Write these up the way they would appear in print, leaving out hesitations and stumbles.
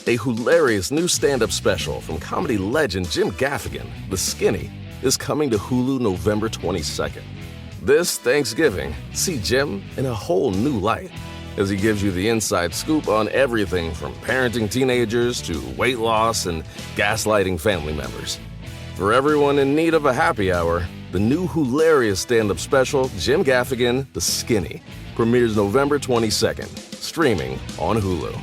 A hilarious new stand-up special from comedy legend Jim Gaffigan, The Skinny, is coming to Hulu November 22nd. This Thanksgiving, see Jim in a whole new light as he gives you the inside scoop on everything from parenting teenagers to weight loss and gaslighting family members. For everyone in need of a happy hour, the new hilarious stand-up special, Jim Gaffigan, The Skinny, premieres November 22nd, streaming on Hulu.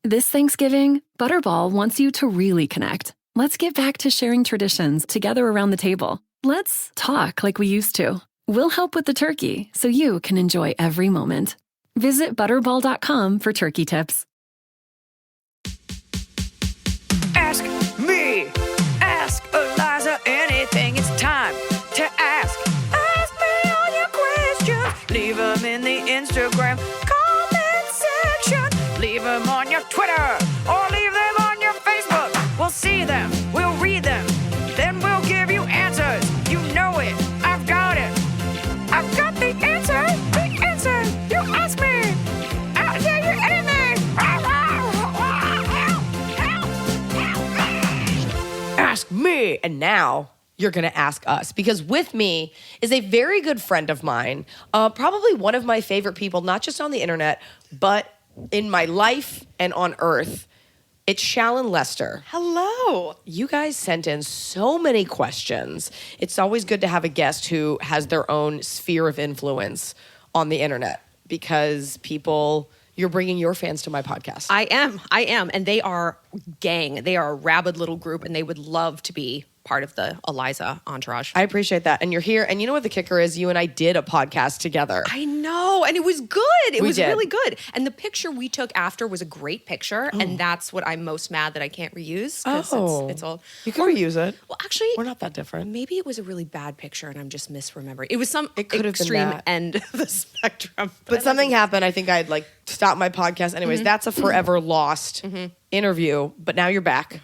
This Thanksgiving, Butterball wants you to really connect. Let's get back to sharing traditions together around the table. Let's talk like we used to. We'll help with the turkey so you can enjoy every moment. Visit Butterball.com for turkey tips. Ask me, ask Iliza anything. It's time to ask. Ask me all your questions. Leave them in the Instagram comment section. Leave them on your Twitter or leave them on your Facebook. We'll see them, we'll read them, then we'll give you answers. You know it, I've got it. I've got the answer, the answer. You ask me, I'll tell you anything. Ask me. And now you're going to ask us, because with me is a very good friend of mine, probably one of my favorite people, not just on the internet, but in my life and on earth. It's Shallon Lester. Hello. You guys sent in so many questions. It's always good to have a guest who has their own sphere of influence on the internet, because you're bringing your fans to my podcast. I am. And they are gang. They are a rabid little group, and they would love to be part of the Iliza entourage. I appreciate that. And you're here. And you know what the kicker is? You and I did a podcast together. I know. And it was good. It was did. really good. And the picture we took after was a great picture. Oh. And that's what I'm most mad that I can't reuse. It's all. You can reuse it. Well, actually, we're not that different. Maybe it was a really bad picture and I'm just misremembering. It was some could have been extreme that. end of the spectrum. But something happened. I think I'd stopped my podcast. Anyways, that's a forever lost interview. But now you're back.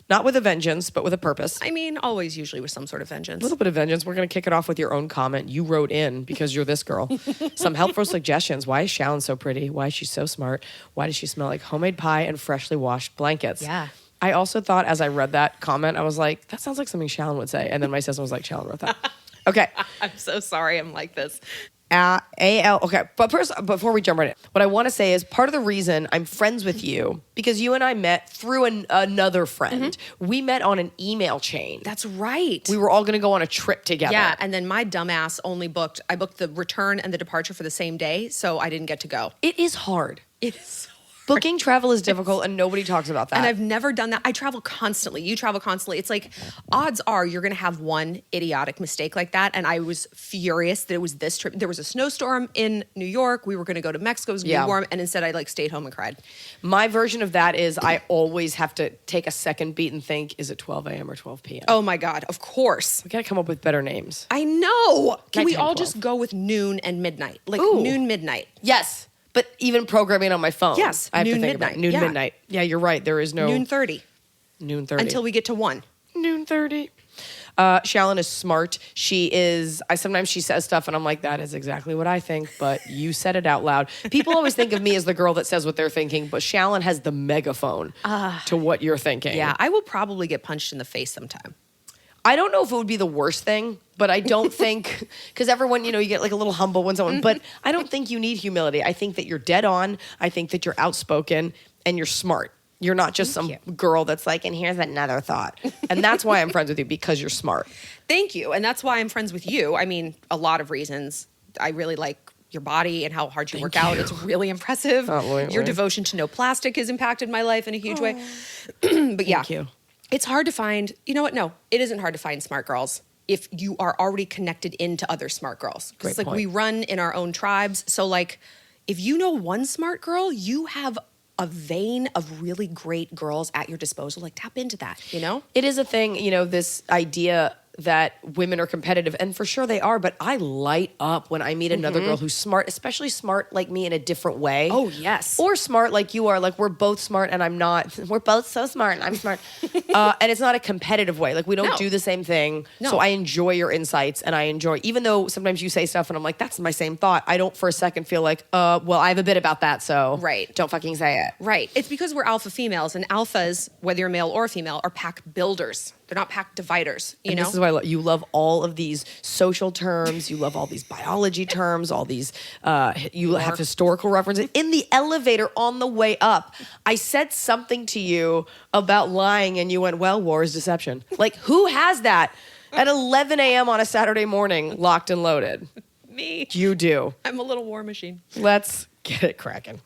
Not with a vengeance, but with a purpose. I mean, always usually with some sort of vengeance. A little bit of vengeance. We're going to kick it off with your own comment. You wrote in, because you're this girl, some helpful suggestions. Why is Shallon so pretty? Why is she so smart? Why does she smell like homemade pie and freshly washed blankets? Yeah. I also thought, as I read that comment, I was like, that sounds like something Shallon would say. And then my sister was like, Shallon wrote that. Okay. I'm so sorry I'm like this. Okay, but first, before we jump right in, what I want to say is part of the reason I'm friends with you, because you and I met through another friend. We met on an email chain. That's right. We were all going to go on a trip together. Yeah, and then my dumbass I booked the return and the departure for the same day, so I didn't get to go. It is hard. It is. Booking travel is difficult, and nobody talks about that. And I've never done that. I travel constantly. You travel constantly. It's like, odds are you're going to have one idiotic mistake like that. And I was furious that it was this trip. There was a snowstorm in New York. We were going to go to Mexico. It was going to be warm. And instead I stayed home and cried. My version of that is I always have to take a second beat and think, is it 12 a.m. or 12 p.m.? Oh my God, of course. We got to come up with better names. I know. Can we 10, all 12. just go with noon and midnight? Ooh. Noon, midnight. Yes. But even programming on my phone. Yes, I have noon, to think midnight. about noon, Yeah. midnight. Yeah, you're right. There is no... Noon 30. Noon 30. Until we get to 1. Noon 30. Shallon is smart. Sometimes she says stuff and I'm like, that is exactly what I think, but you said it out loud. People always think of me as the girl that says what they're thinking, but Shallon has the megaphone to what you're thinking. Yeah, I will probably get punched in the face sometime. I don't know if it would be the worst thing, but I don't think, because everyone, you get a little humble when someone, but I don't think you need humility. I think that you're dead on. I think that you're outspoken and you're smart. You're not just girl that's like, and here's another thought. And that's why I'm friends with you, because you're smart. Thank you. And that's why I'm friends with you. I mean, a lot of reasons. I really like your body and how hard you work out. It's really impressive. Your devotion to no plastic has impacted my life in a huge way. But yeah. Thank you. It's hard to find, you know what? No, it isn't hard to find smart girls if you are already connected into other smart girls. Great It's point. we run in our own tribes. So if you know one smart girl, you have a vein of really great girls at your disposal. Tap into that, It is a thing, this idea that women are competitive, and for sure they are, but I light up when I meet another girl who's smart, especially smart like me in a different way. Oh, yes. Or smart like you are. Like, we're both smart and I'm not. We're both so smart and I'm smart. And it's not a competitive way. Like, we don't do the same thing. No. So I enjoy your insights, and I enjoy, even though sometimes you say stuff and I'm like, that's my same thought, I don't for a second feel like, well, I have a bit about that, so don't fucking say it. Right. It's because we're alpha females, and alphas, whether you're male or female, are pack builders. They're not pack dividers, you know? This is why you love all of these social terms. You love all these biology terms, all these, you have historical references. In the elevator on the way up, I said something to you about lying, and you went, well, war is deception. Like, who has that at 11 a.m. on a Saturday morning, locked and loaded? Me. You do. I'm a little war machine. Let's get it cracking.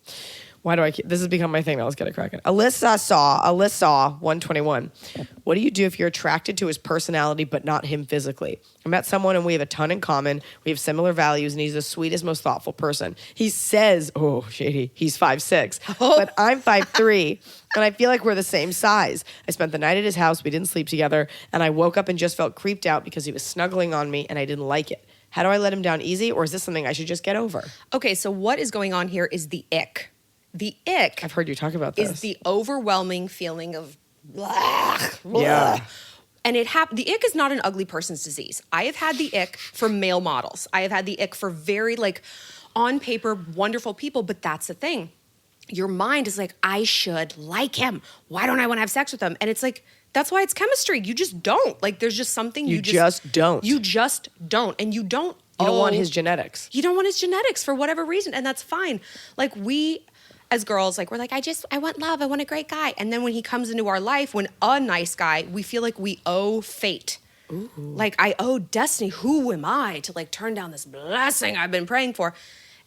Why do I keep, this has become my thing now. Let's get it cracking. Alyssa 121. What do you do if you're attracted to his personality but not him physically? I met someone and we have a ton in common. We have similar values, and he's the sweetest, most thoughtful person. He says, oh, shady, he's 5'6", but I'm 5'3", and I feel like we're the same size. I spent the night at his house. We didn't sleep together, and I woke up and just felt creeped out because he was snuggling on me, and I didn't like it. How do I let him down easy, or is this something I should just get over? Okay, so what is going on here is the ick. The ick. I've heard you talk about this. Is the overwhelming feeling of blah, blah. Yeah. And the ick is not an ugly person's disease. I have had the ick for male models. I have had the ick for very, like, on paper, wonderful people, but that's the thing. Your mind is like, I should like him. Why don't I want to have sex with him? And it's like, that's why it's chemistry. You just don't. Like, there's just something you just don't. You just don't. And you don't. You don't want his genetics. You don't want his genetics for whatever reason. And that's fine. Like, we, as girls, like, we're like, I want love. I want a great guy. And then when he comes into our life, when a nice guy, we feel like we owe fate. Ooh. Like, I owe destiny. Who am I to, like, turn down this blessing I've been praying for?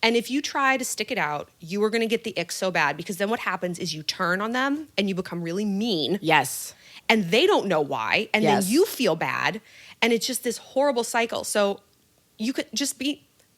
And if you try to stick it out, you are going to get the ick so bad, because then what happens is you turn on them and you become really mean. Yes. And they don't know why. And then you feel bad. And it's just this horrible cycle. So you could just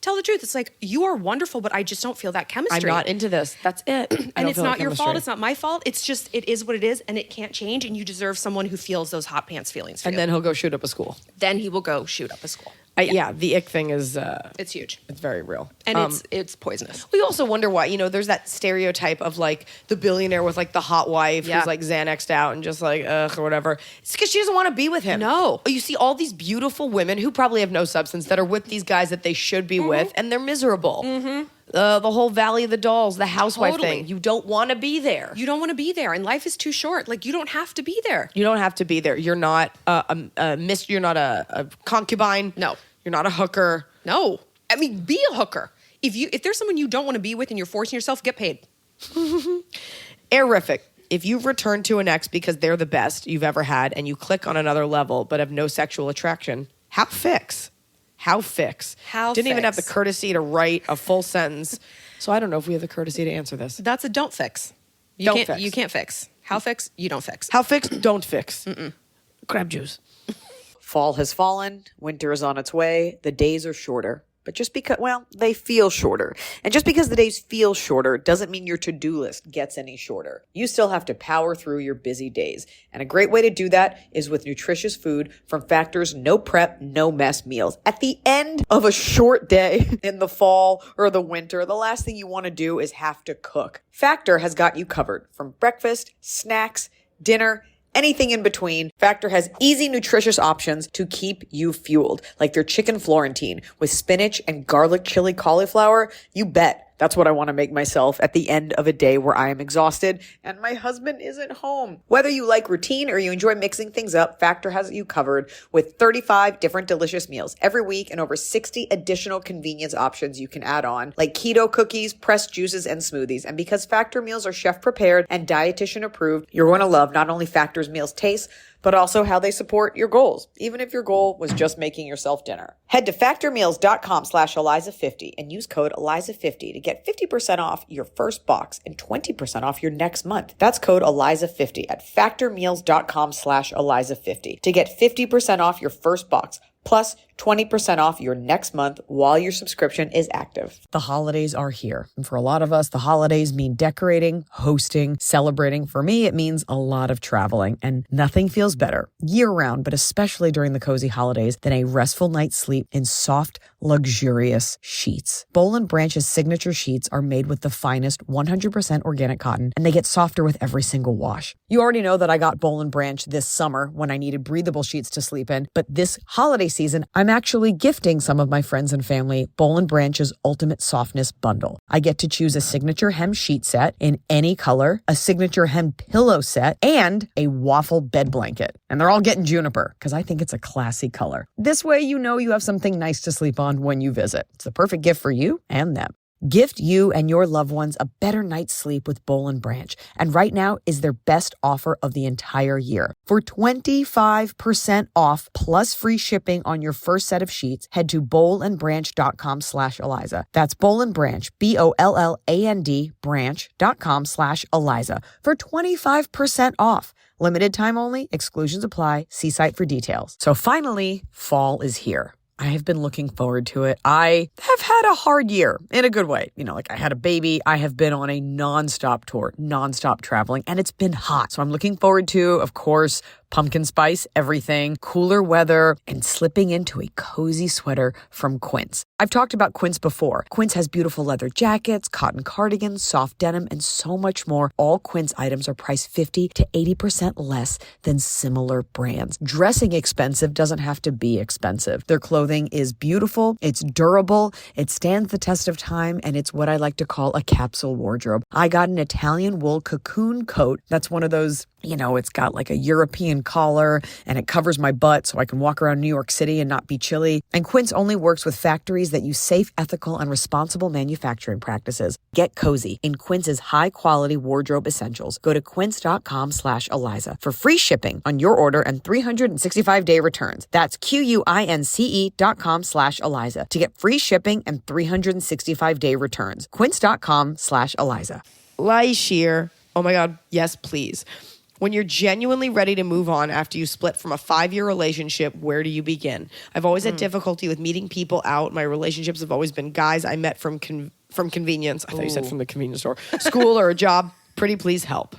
tell the truth. It's like, you are wonderful, but I just don't feel that chemistry. I'm not into this. That's it. And it's not your fault. It's not my fault. It's just, it is what it is, and it can't change. And you deserve someone who feels those hot pants feelings for you. And then he'll go shoot up a school. Then he will go shoot up a school. Yeah, the ick thing is... it's huge. It's very real. And it's poisonous. We also wonder why, there's that stereotype of, like, the billionaire with, like, the hot wife who's, like, Xanaxed out and just, like, ugh, or whatever. It's because she doesn't want to be with him. No. You see all these beautiful women who probably have no substance that are with these guys that they should be with, and they're miserable. Mm-hmm. The whole Valley of the Dolls, the housewife thing. You don't want to be there. You don't want to be there, and life is too short. Like, you don't have to be there. You don't have to be there. You're not you're not a concubine. No. You're not a hooker. No. I mean, be a hooker. If there's someone you don't want to be with and you're forcing yourself, get paid. Airific. If you've returned to an ex because they're the best you've ever had and you click on another level but have no sexual attraction, how fix? Didn't even have the courtesy to write a full sentence. So I don't know if we have the courtesy to answer this. That's a don't fix. You can't fix. How fix? You don't fix. How fix? Don't fix. Mm-mm. Crab juice. Fall has fallen, winter is on its way, the days are shorter. But just because, they feel shorter. And just because the days feel shorter doesn't mean your to-do list gets any shorter. You still have to power through your busy days. And a great way to do that is with nutritious food from Factor's no prep, no mess meals. At the end of a short day in the fall or the winter, the last thing you want to do is have to cook. Factor has got you covered from breakfast, snacks, dinner, anything in between. Factor has easy, nutritious options to keep you fueled, like their chicken Florentine with spinach and garlic chili cauliflower. You bet. That's what I want to make myself at the end of a day where I am exhausted and my husband isn't home. Whether you like routine or you enjoy mixing things up, Factor has you covered with 35 different delicious meals every week and over 60 additional convenience options you can add on, like keto cookies, pressed juices, and smoothies. And because Factor meals are chef prepared and dietitian approved, you're going to love not only Factor's meals taste, but also how they support your goals, even if your goal was just making yourself dinner. Head to factormeals.com/Iliza50 and use code Iliza50 to get 50% off your first box and 20% off your next month. That's code Iliza50 at factormeals.com/Iliza50 to get 50% off your first box plus 20% off your next month while your subscription is active. The holidays are here. And for a lot of us, the holidays mean decorating, hosting, celebrating. For me, it means a lot of traveling. And nothing feels better year-round, but especially during the cozy holidays, than a restful night's sleep in soft, luxurious sheets. Boll & Branch's signature sheets are made with the finest 100% organic cotton, and they get softer with every single wash. You already know that I got Boll & Branch this summer when I needed breathable sheets to sleep in, but this holiday season, I'm actually gifting some of my friends and family Boll & Branch's Ultimate Softness Bundle. I get to choose a signature hem sheet set in any color, a signature hem pillow set, and a waffle bed blanket. And they're all getting juniper because I think it's a classy color. This way, you know you have something nice to sleep on when you visit. It's the perfect gift for you and them. Gift you and your loved ones a better night's sleep with Boll & Branch. And right now is their best offer of the entire year. For 25% off plus free shipping on your first set of sheets, head to bollandbranch.com/Iliza. That's Boll & Branch, BOLLAND branch.com/Iliza for 25% off. Limited time only, exclusions apply. See site for details. So finally, fall is here. I have been looking forward to it. I have had a hard year in a good way. You know, like I had a baby. I have been on a nonstop tour, nonstop traveling, and it's been hot. So I'm looking forward to, of course, pumpkin spice, everything, cooler weather, and slipping into a cozy sweater from Quince. I've talked about Quince before. Quince has beautiful leather jackets, cotton cardigans, soft denim, and so much more. All Quince items are priced 50 to 80% less than similar brands. Dressing expensive doesn't have to be expensive. Their clothing is beautiful, it's durable, it stands the test of time, and it's what I like to call a capsule wardrobe. I got an Italian wool cocoon coat. That's one of those, you know, it's got like a European collar and it covers my butt so I can walk around New York City and not be chilly. And Quince only works with factories that use safe, ethical, and responsible manufacturing practices. Get cozy in Quince's high-quality wardrobe essentials. Go to quince.com/Iliza for free shipping on your order and 365-day returns. That's QUINCE.com/Iliza to get free shipping and 365-day returns. Quince.com/Iliza. Lie sheer. Oh my God. Yes, please. When you're genuinely ready to move on after you split from a 5-year relationship, where do you begin? I've always had difficulty with meeting people out. My relationships have always been guys I met from convenience. I thought you said from the convenience store. School or a job. Pretty please help.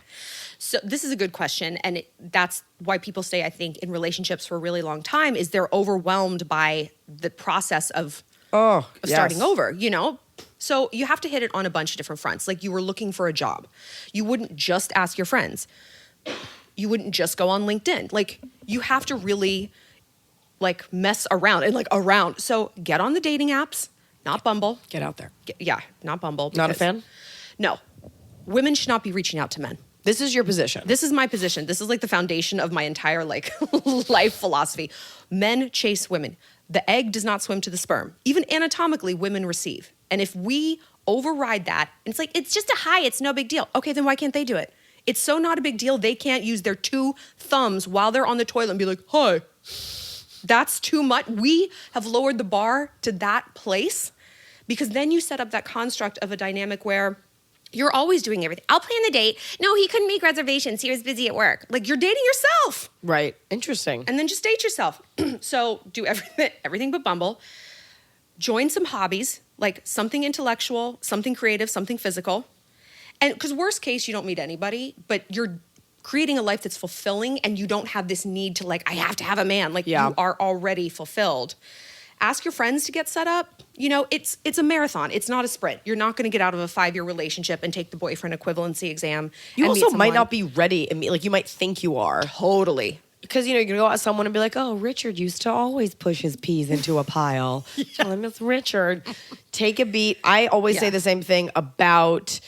So this is a good question. And that's why people stay, I think, in relationships for a really long time is they're overwhelmed by the process of starting over, you know? So you have to hit it on a bunch of different fronts. Like you were looking for a job. You wouldn't just ask your friends. You wouldn't just go on LinkedIn. Like you have to really like mess around and like around. So get on the dating apps, not Bumble. Get out there. Not Bumble. Not a fan? No. Women should not be reaching out to men. This is your position. This is my position. This is like the foundation of my entire like life philosophy. Men chase women. The egg does not swim to the sperm. Even anatomically, women receive. And if we override that, and it's like, it's just a hi, it's no big deal. Okay, then why can't they do it? It's so not a big deal. They can't use their 2 thumbs while they're on the toilet and be like, hi. That's too much. We have lowered the bar to that place because then you set up that construct of a dynamic where you're always doing everything. I'll plan the date. No, he couldn't make reservations. He was busy at work. Like you're dating yourself. Right. Interesting. And then just date yourself. So do everything but Bumble. Join some hobbies, like something intellectual, something creative, something physical. And because worst case, you don't meet anybody, but you're creating a life that's fulfilling and you don't have this need to like, I have to have a man. Like you are already fulfilled. Ask your friends to get set up. You know, it's a marathon. It's not a sprint. You're not going to get out of a 5-year relationship and take the boyfriend equivalency exam. You also might not be ready. Like you might think you are. Totally. Because, you know, you can go out with someone and be like, oh, Richard used to always push his peas into a pile. I miss Richard. Take a beat. I always say the same thing about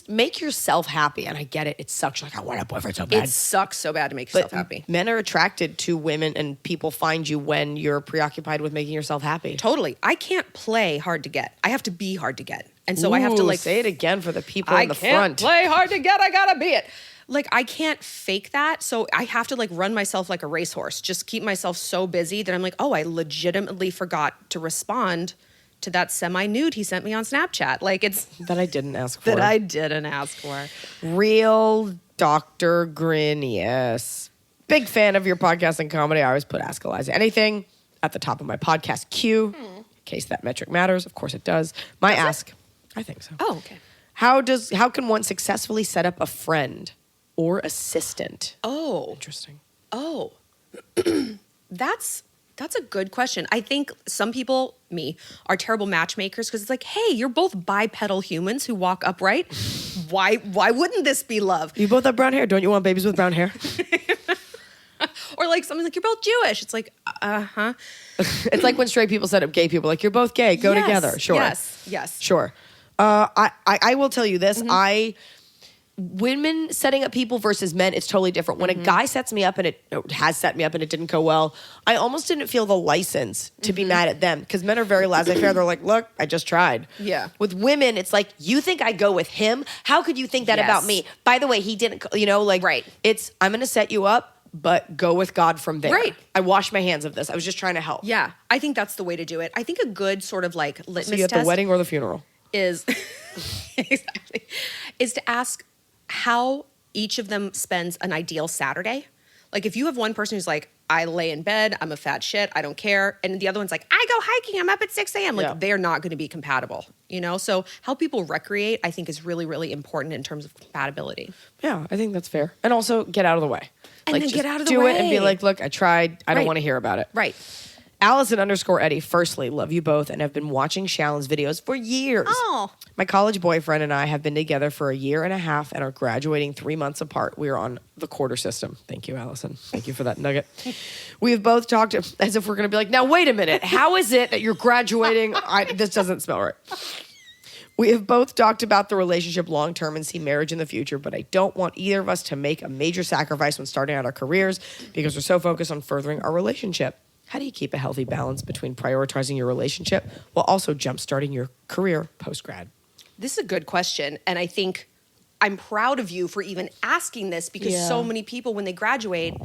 make yourself happy. And I get it. It sucks. Like, I want a boyfriend so bad. It sucks so bad to make yourself happy. Men are attracted to women and people find you when you're preoccupied with making yourself happy. Totally. I can't play hard to get. I have to be hard to get. And so I have to like... Say it again for the people in the front. I can't play hard to get. I gotta be it. Like, I can't fake that. So I have to like run myself like a racehorse. Just keep myself so busy that I'm like, oh, I legitimately forgot to respond to that semi-nude he sent me on Snapchat. Like it's... That I didn't ask for. That I didn't ask for. Real Dr. Grin, yes. Big fan of your podcast and comedy. I always put Ask Iliza. Anything at the top of my podcast queue, in case that metric matters. Of course it does. My ask, I think so. Oh, okay. How can one successfully set up a friend or assistant? Oh. Interesting. Oh. That's a good question. I think some people, me, are terrible matchmakers because it's like, hey, you're both bipedal humans who walk upright. Why wouldn't this be love? You both have brown hair. Don't you want babies with brown hair? Or like someone's like, you're both Jewish. It's like, uh-huh. It's like when straight people set up gay people. Like, you're both gay. Go together. Sure. Yes. Sure. I will tell you this. Women setting up people versus men, it's totally different. When a guy sets me up and it has set me up and it didn't go well, I almost didn't feel the license to be mad at them because men are very laissez-faire. They're like, look, I just tried. Yeah. With women, it's like, you think I go with him? How could you think that about me? By the way, he didn't, Right. It's, I'm going to set you up, but go with God from there. Right. I wash my hands of this. I was just trying to help. Yeah. I think that's the way to do it. I think a good sort of like litmus So you at test the wedding or the funeral? is exactly is to ask how each of them spends an ideal Saturday. Like if you have one person who's like, I lay in bed, I'm a fat shit, I don't care. And the other one's like, I go hiking, I'm up at 6 a.m. Like they're not going to be compatible, So how people recreate, I think is really, really important in terms of compatibility. Yeah, I think that's fair. And also get out of the way. And then get out of the do way. it and be like, look, I tried. I don't Right. want to hear about it. Right. Allison_Eddie, firstly, love you both and have been watching Shallon's videos for years. Oh. My college boyfriend and I have been together for a year and a half and are graduating 3 months apart. We are on the quarter system. Thank you, Allison. Thank you for that nugget. We have both talked as if we're going to be like, now, wait a minute. How is it that you're graduating? This doesn't smell right. We have both talked about the relationship long term and see marriage in the future, but I don't want either of us to make a major sacrifice when starting out our careers because we're so focused on furthering our relationship. How do you keep a healthy balance between prioritizing your relationship while also jumpstarting your career post-grad? This is a good question. And I think I'm proud of you for even asking this because so many people, when they graduate,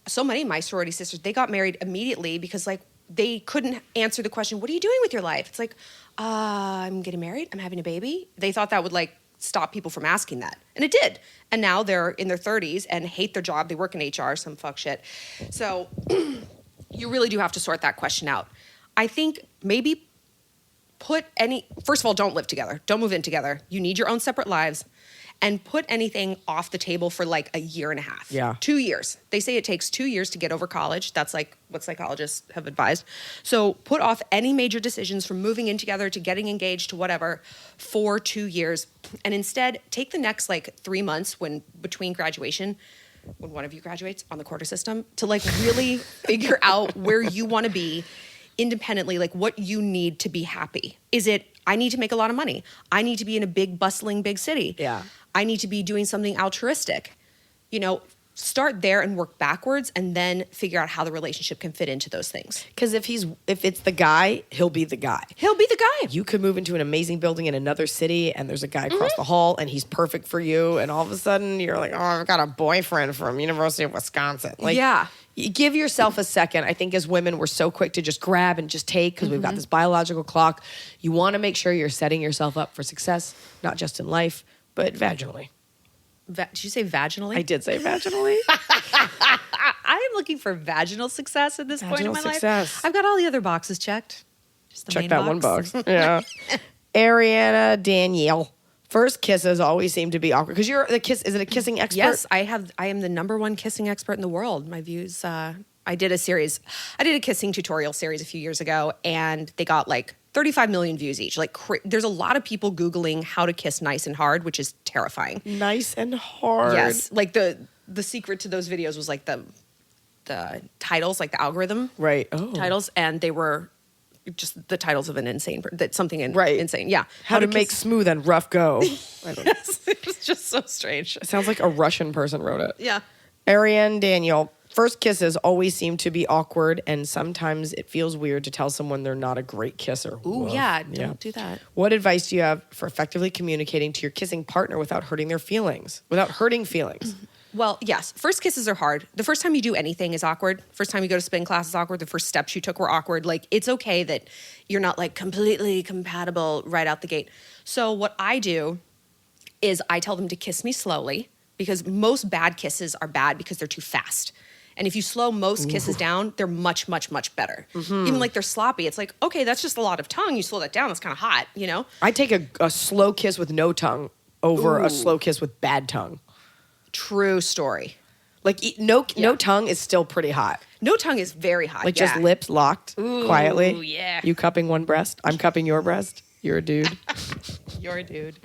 so many of my sorority sisters, they got married immediately because like they couldn't answer the question, what are you doing with your life? It's like, I'm getting married. I'm having a baby. They thought that would like stop people from asking that. And it did. And now they're in their 30s and hate their job. They work in HR, some fuck shit. So you really do have to sort that question out. I think maybe first of all, don't live together. Don't move in together. You need your own separate lives. And put anything off the table for like a year and a half. Yeah. 2 years. They say it takes 2 years to get over college. That's like what psychologists have advised. So put off any major decisions from moving in together to getting engaged to whatever for 2 years. And instead, take the next like 3 months between graduation, when one of you graduates on the quarter system, to like really figure out where you want to be independently, like what you need to be happy. Is it, I need to make a lot of money. I need to be in a big, bustling, big city. Yeah. I need to be doing something altruistic. Start there and work backwards and then figure out how the relationship can fit into those things. Because if it's the guy, he'll be the guy. He'll be the guy. You could move into an amazing building in another city and there's a guy across the hall and he's perfect for you. And all of a sudden you're like, oh, I've got a boyfriend from University of Wisconsin. Like, yeah. You give yourself a second. I think as women, we're so quick to just grab and just take because we've got this biological clock. You want to make sure you're setting yourself up for success, not just in life, but vaginally. Did you say vaginally? I did say vaginally. I am looking for vaginal success at this point in my success. life. I've got all the other boxes checked. Just the Check main that one box. Yeah. Ariana Danielle. First kisses always seem to be awkward because you're the kiss. Is it a kissing expert? Yes, I am the number one kissing expert in the world. My views. I did a kissing tutorial series a few years ago, and they got like 35 million views each. Like, there's a lot of people Googling how to kiss nice and hard, which is terrifying. Nice and hard. Yes, like the secret to those videos was like the titles, like the algorithm, Right. Oh. titles, and they were just the titles of an insane, Right. insane. Yeah, How to make kiss- smooth and rough go. I don't know. It was just so strange. It sounds like a Russian person wrote it. Yeah. Ariane Daniel. First kisses always seem to be awkward, and sometimes it feels weird to tell someone they're not a great kisser. Ooh, Woof. yeah, don't do that. What advice do you have for effectively communicating to your kissing partner without hurting their feelings? Without hurting feelings? Well, yes, first kisses are hard. The first time you do anything is awkward. First time you go to spin class is awkward. The first steps you took were awkward. Like, it's okay that you're not like completely compatible right out the gate. So what I do is I tell them to kiss me slowly because most bad kisses are bad because they're too fast. And if you slow most kisses down, they're much, much, much better. Even like they're sloppy. It's like, okay, that's just a lot of tongue. You slow that down, that's kind of hot, you know? I take a slow kiss with no tongue over a slow kiss with bad tongue. True story. Like no tongue is still pretty hot. No tongue is very hot. Like just lips locked quietly. Yeah. You cupping one breast. I'm cupping your breast. You're a dude. You're a dude.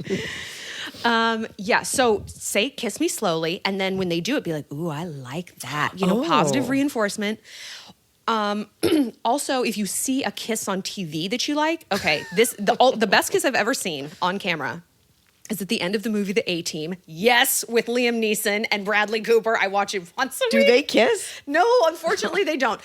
Yeah, so say kiss me slowly, and then when they do it, be like, ooh, I like that. You know, positive reinforcement. Also, if you see a kiss on TV that you like, okay, the best kiss I've ever seen on camera is at the end of the movie The A-Team. Yes, with Liam Neeson and Bradley Cooper. I watch it once a week. Do they kiss? No, unfortunately they don't.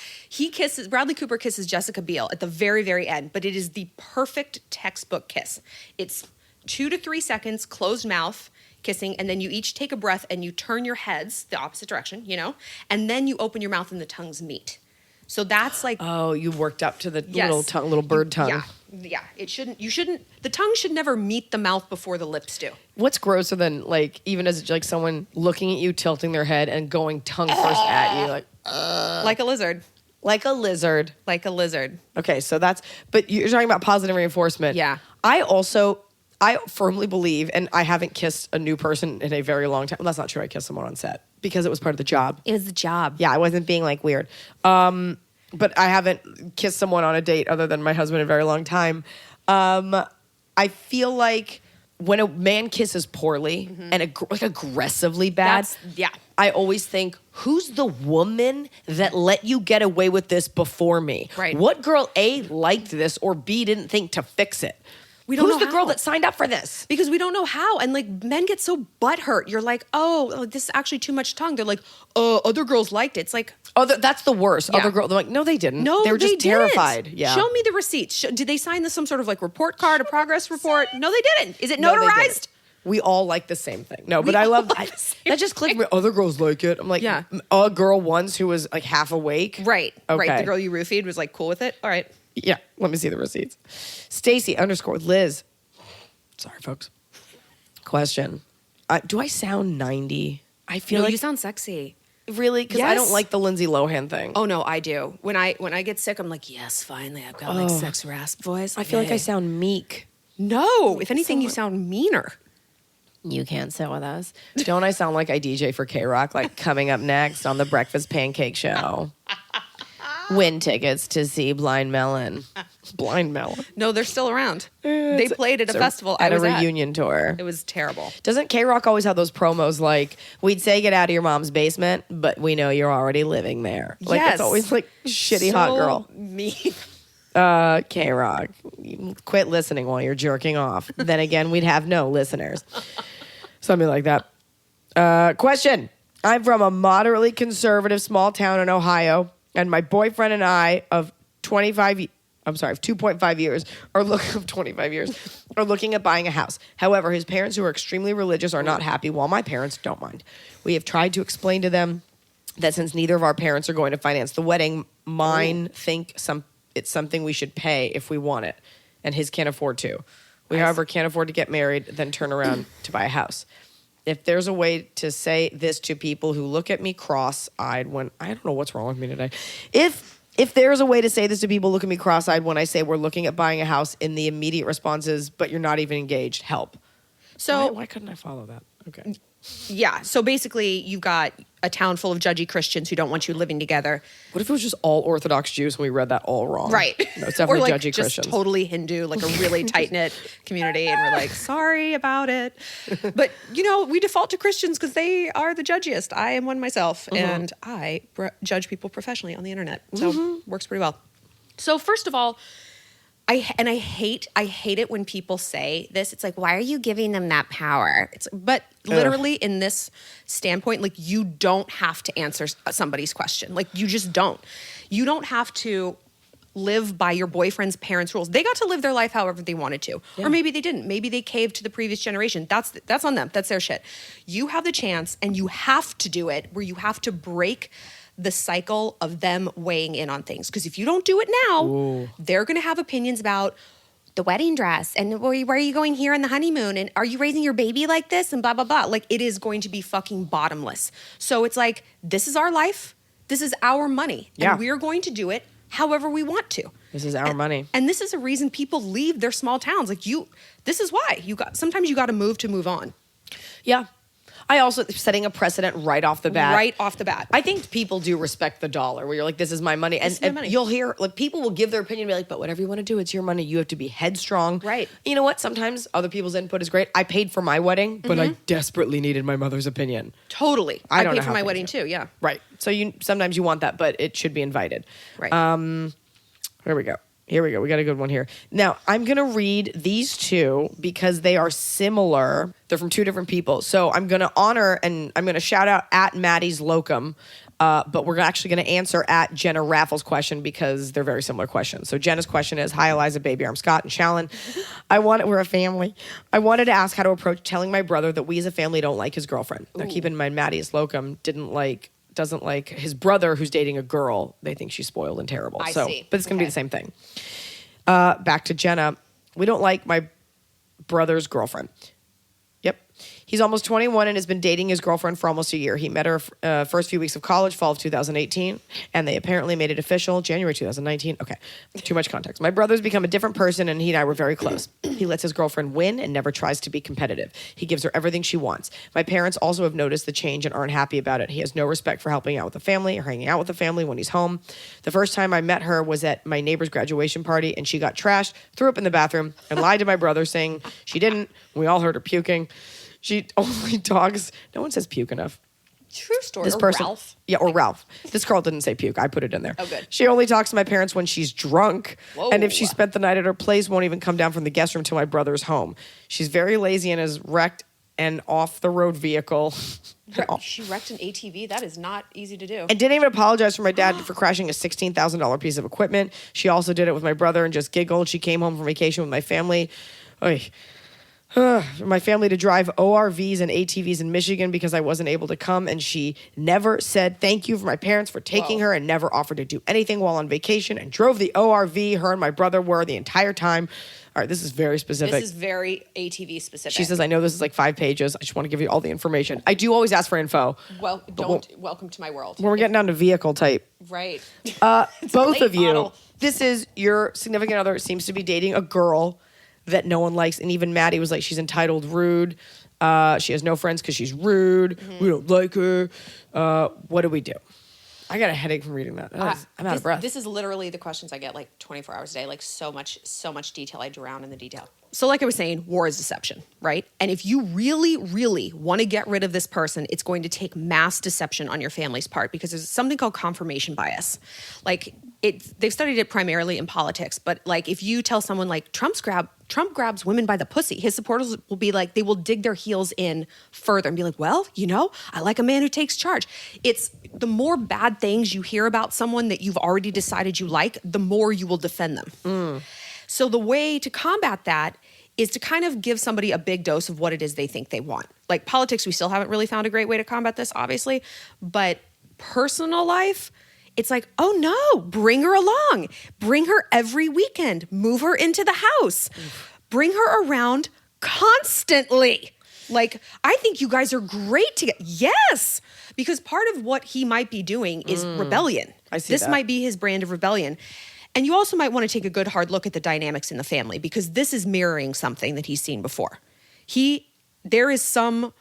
Bradley Cooper kisses Jessica Biel at the very, very end, but it is the perfect textbook kiss. It's 2 to 3 seconds, closed mouth kissing, and then you each take a breath and you turn your heads the opposite direction, you know, and then you open your mouth and the tongues meet. So that's like, Oh, you worked up to the yes. little bird tongue. Yeah. The tongue should never meet the mouth before the lips do. What's grosser than like even as like someone looking at you, tilting their head and going tongue first at you, like Like a lizard. like a lizard. Like a lizard. Okay, so but you're talking about positive reinforcement. Yeah. I firmly believe, and I haven't kissed a new person in a very long time. Well, that's not true. I kissed someone on set because it was part of the job. It was the job. Yeah, I wasn't being like weird. But I haven't kissed someone on a date other than my husband in a very long time. I feel like when a man kisses poorly and like aggressively bad, I always think, who's the woman that let you get away with this before me? Right. What girl A liked this or B didn't think to fix it? We don't Who's know the girl how. that signed up for this? Because we don't know how. And like men get so butthurt. You're like, oh, this is actually too much tongue. They're like, other girls liked it. It's like, That's the worst. Yeah. Other girl, they're like, no, they didn't. no, they were just didn't. terrified. Yeah. Show me the receipts. Did they sign some sort of like report card, a progress report? No, they didn't. Is it No, they notarized? didn't. We all like the same thing. No, but We I all love like the same that. Just clicked me. Other girls like it. I'm like, Yeah. A girl once who was like half awake. Right. Okay. The girl you roofied was like cool with it. All right. Yeah. Let me see the receipts. Stacy_Liz. Sorry, folks. Question. Do I sound 90? I feel like you sound sexy. really because I don't Yes. like the Lindsay Lohan thing. Oh no, I do. When I get sick, I'm like, yes, finally, I've got like sex rasp voice. I feel like I Yay. sound meek. No, if anything, you sound meaner. You can't sit with us. Don't I sound like I DJ for K-Rock? Like coming up next on the Breakfast Pancake Show. Win tickets to see Blind Melon. Blind Melon. No, they're still around. They played at a festival At I a was reunion tour. It was terrible. Doesn't K-Rock always have those promos like, we'd say get out of your mom's basement, but we know you're already living there. Like Yes. it's always like shitty hot So girl. mean. K-Rock, quit listening while you're jerking off. Then again, we'd have no listeners. Something like that. Question. I'm from a moderately conservative small town in Ohio, and my boyfriend and I of 2.5 years are looking at buying a house. However, his parents, who are extremely religious, are not happy, while my parents don't mind. We have tried to explain to them that since neither of our parents are going to finance the wedding, mine think it's something we should pay if we want it, and his can't afford to. We, however, can't afford to get married, then turn around to buy a house. If there's a way to say this to people who look at me cross-eyed when I don't know what's wrong with me today. If there's a way to say this to people who look at me cross-eyed when I say we're looking at buying a house, in the immediate response is, but you're not even engaged, help. So Why couldn't I follow that? Okay. yeah, so basically you've got a town full of judgy Christians who don't want you living together. What if it was just all Orthodox Jews and we read that all wrong? Right. No, it's definitely or like judgy just Christians. totally Hindu, like a really tight-knit community, and we're like, sorry about it. But, we default to Christians because they are the judgiest. I am one myself, and I judge people professionally on the internet. So works pretty well. So first of all, I hate it when people say this. It's like, why are you giving them that power? But literally in this standpoint, like you don't have to answer somebody's question. Like you just don't. You don't have to live by your boyfriend's parents' rules. They got to live their life however they wanted to. Or maybe they didn't. Maybe they caved to the previous generation. That's on them. That's their shit. You have the chance and you have to do it where you have to break the cycle of them weighing in on things. Because if you don't do it now, they're going to have opinions about the wedding dress and where are you going here on the honeymoon and are you raising your baby like this and blah, blah, blah. Like it is going to be fucking bottomless. So it's like, this is our life. This is our money. Yeah. And we're going to do it however we want to. This is our money. And this is a reason people leave their small towns. Like this is why. Sometimes you got to move on. Yeah. I also, setting a precedent right off the bat. Right off the bat. I think people do respect the dollar, where you're like, this is my money. And you'll hear, like, people will give their opinion and be like, but whatever you want to do, it's your money. You have to be headstrong. Right. You know what? Sometimes other people's input is great. I paid for my wedding, but I desperately needed my mother's opinion. Totally. I paid know for how my things wedding are. too, yeah. Right. So sometimes you want that, but it should be invited. Right. Here we go. We got a good one here. Now, I'm going to read these two because they are similar. They're from two different people. So I'm going to honor and I'm going to shout out at Maddie's Locum, but we're actually going to answer at Jenna Raffles' question because they're very similar questions. So Jenna's question is, hi, Iliza, Baby Arm, Scott, and Shallon. We're a family. I wanted to ask how to approach telling my brother that we as a family don't like his girlfriend. Now, keep in mind, Maddie's Locum doesn't like his brother who's dating a girl. They think she's spoiled and terrible. I see. But it's going to be the same thing. Back to Jenna. We don't like my brother's girlfriend. Yep. He's almost 21 and has been dating his girlfriend for almost a year. He met her first few weeks of college, fall of 2018, and they apparently made it official January 2019. Okay, too much context. My brother's become a different person, and he and I were very close. He lets his girlfriend win and never tries to be competitive. He gives her everything she wants. My parents also have noticed the change and aren't happy about it. He has no respect for helping out with the family or hanging out with the family when he's home. The first time I met her was at my neighbor's graduation party, and she got trashed, threw up in the bathroom, and lied to my brother saying she didn't. We all heard her puking. She only talks. No one says puke enough. True story. This or person, Ralph. Yeah, or Ralph. This girl didn't say puke. I put it in there. Oh, good. She only talks to my parents when she's drunk. Whoa. And if she spent the night at her place, won't even come down from the guest room to my brother's home. She's very lazy and has wrecked an off-the-road vehicle. She wrecked an ATV. That is not easy to do. And didn't even apologize for my dad for crashing a $16,000 piece of equipment. She also did it with my brother and just giggled. She came home from vacation with my family. My family to drive ORVs and ATVs in Michigan because I wasn't able to come, and she never said thank you for my parents for taking her and never offered to do anything while on vacation and drove the ORV her and my brother were the entire time. All right, this is very specific. This is very ATV specific. She says, I know this is like 5 pages. I just want to give you all the information. I do always ask for info. Well, welcome to my world. When we're getting down to vehicle type. Right. Both of you, model. this is your significant other seems to be dating a girl that no one likes. And even Maddie was like, she's entitled rude. She has no friends because she's rude. Mm-hmm. We don't like her. What do we do? I got a headache from reading that. I'm out of breath. This is literally the questions I get like 24 hours a day, like so much detail. I drown in the detail. So like I was saying, war is deception, right? And if you really, really want to get rid of this person, it's going to take mass deception on your family's part because there's something called confirmation bias. Like they've studied it primarily in politics, but like if you tell someone like Trump grabs women by the pussy, his supporters will be like, they will dig their heels in further and be like, well, I like a man who takes charge. It's the more bad things you hear about someone that you've already decided you like, the more you will defend them. So the way to combat that is to kind of give somebody a big dose of what it is they think they want. Like politics, we still haven't really found a great way to combat this, obviously, but personal life, it's like, oh no, bring her along. Bring her every weekend. Move her into the house. Bring her around constantly. Like, I think you guys are great together. Yes, because part of what he might be doing is rebellion. I see this that. might be his brand of rebellion. And you also might want to take a good hard look at the dynamics in the family because this is mirroring something that he's seen before. There is some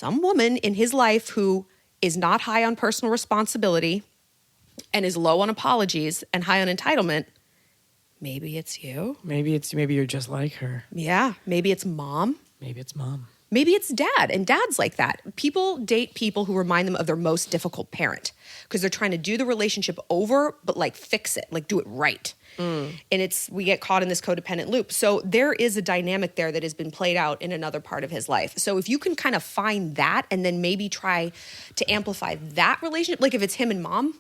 woman in his life who is not high on personal responsibility and is low on apologies and high on entitlement. Maybe it's you. Maybe you're just like her. Yeah. Maybe it's mom. Maybe it's mom. Maybe it's dad, and dad's like that. People date people who remind them of their most difficult parent because they're trying to do the relationship over, but like fix it, like do it right. And we get caught in this codependent loop. So there is a dynamic there that has been played out in another part of his life. So if you can kind of find that and then maybe try to amplify that relationship, like if it's him and mom,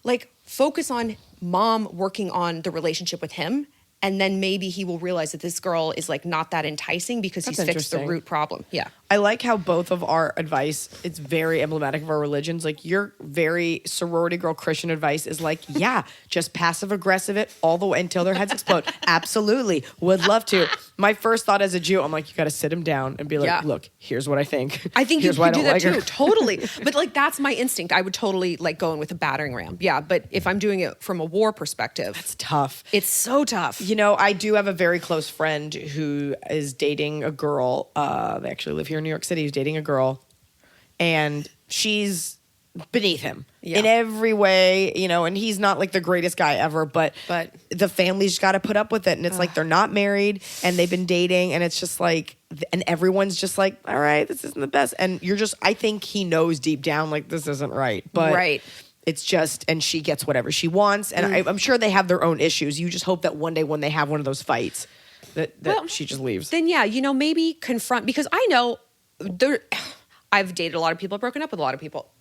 like focus on mom working on the relationship with him. And then maybe he will realize that this girl is like not that enticing because That's he's fixed the interesting. root problem. Yeah. I like how both of our advice, it's very emblematic of our religions. Like your very sorority girl Christian advice is like, yeah, just passive aggressive it all the way until their heads explode. Absolutely. Would love to. My first thought as a Jew, I'm like, you got to sit him down and be like, look, here's what I think. I think here's you why could do I don't that like too. her. Totally. But like, that's my instinct. I would totally like go in with a battering ram. Yeah. But if I'm doing it from a war perspective, It's tough. it's so tough. You know, I do have a very close friend who is dating a girl. They actually live here in New York City. Who's dating a girl, and she's beneath him in every way, you know, and he's not like the greatest guy ever, but the family's got to put up with it. And it's like they're not married and they've been dating, and it's just like, and everyone's just like, all right, this isn't the best. And you're just, I think he knows deep down, like, this isn't right. But it's just, and she gets whatever she wants. And I'm sure they have their own issues. You just hope that one day when they have one of those fights, that she just leaves. Then yeah, you know, maybe confront, because I know I've dated a lot of people, I've broken up with a lot of people.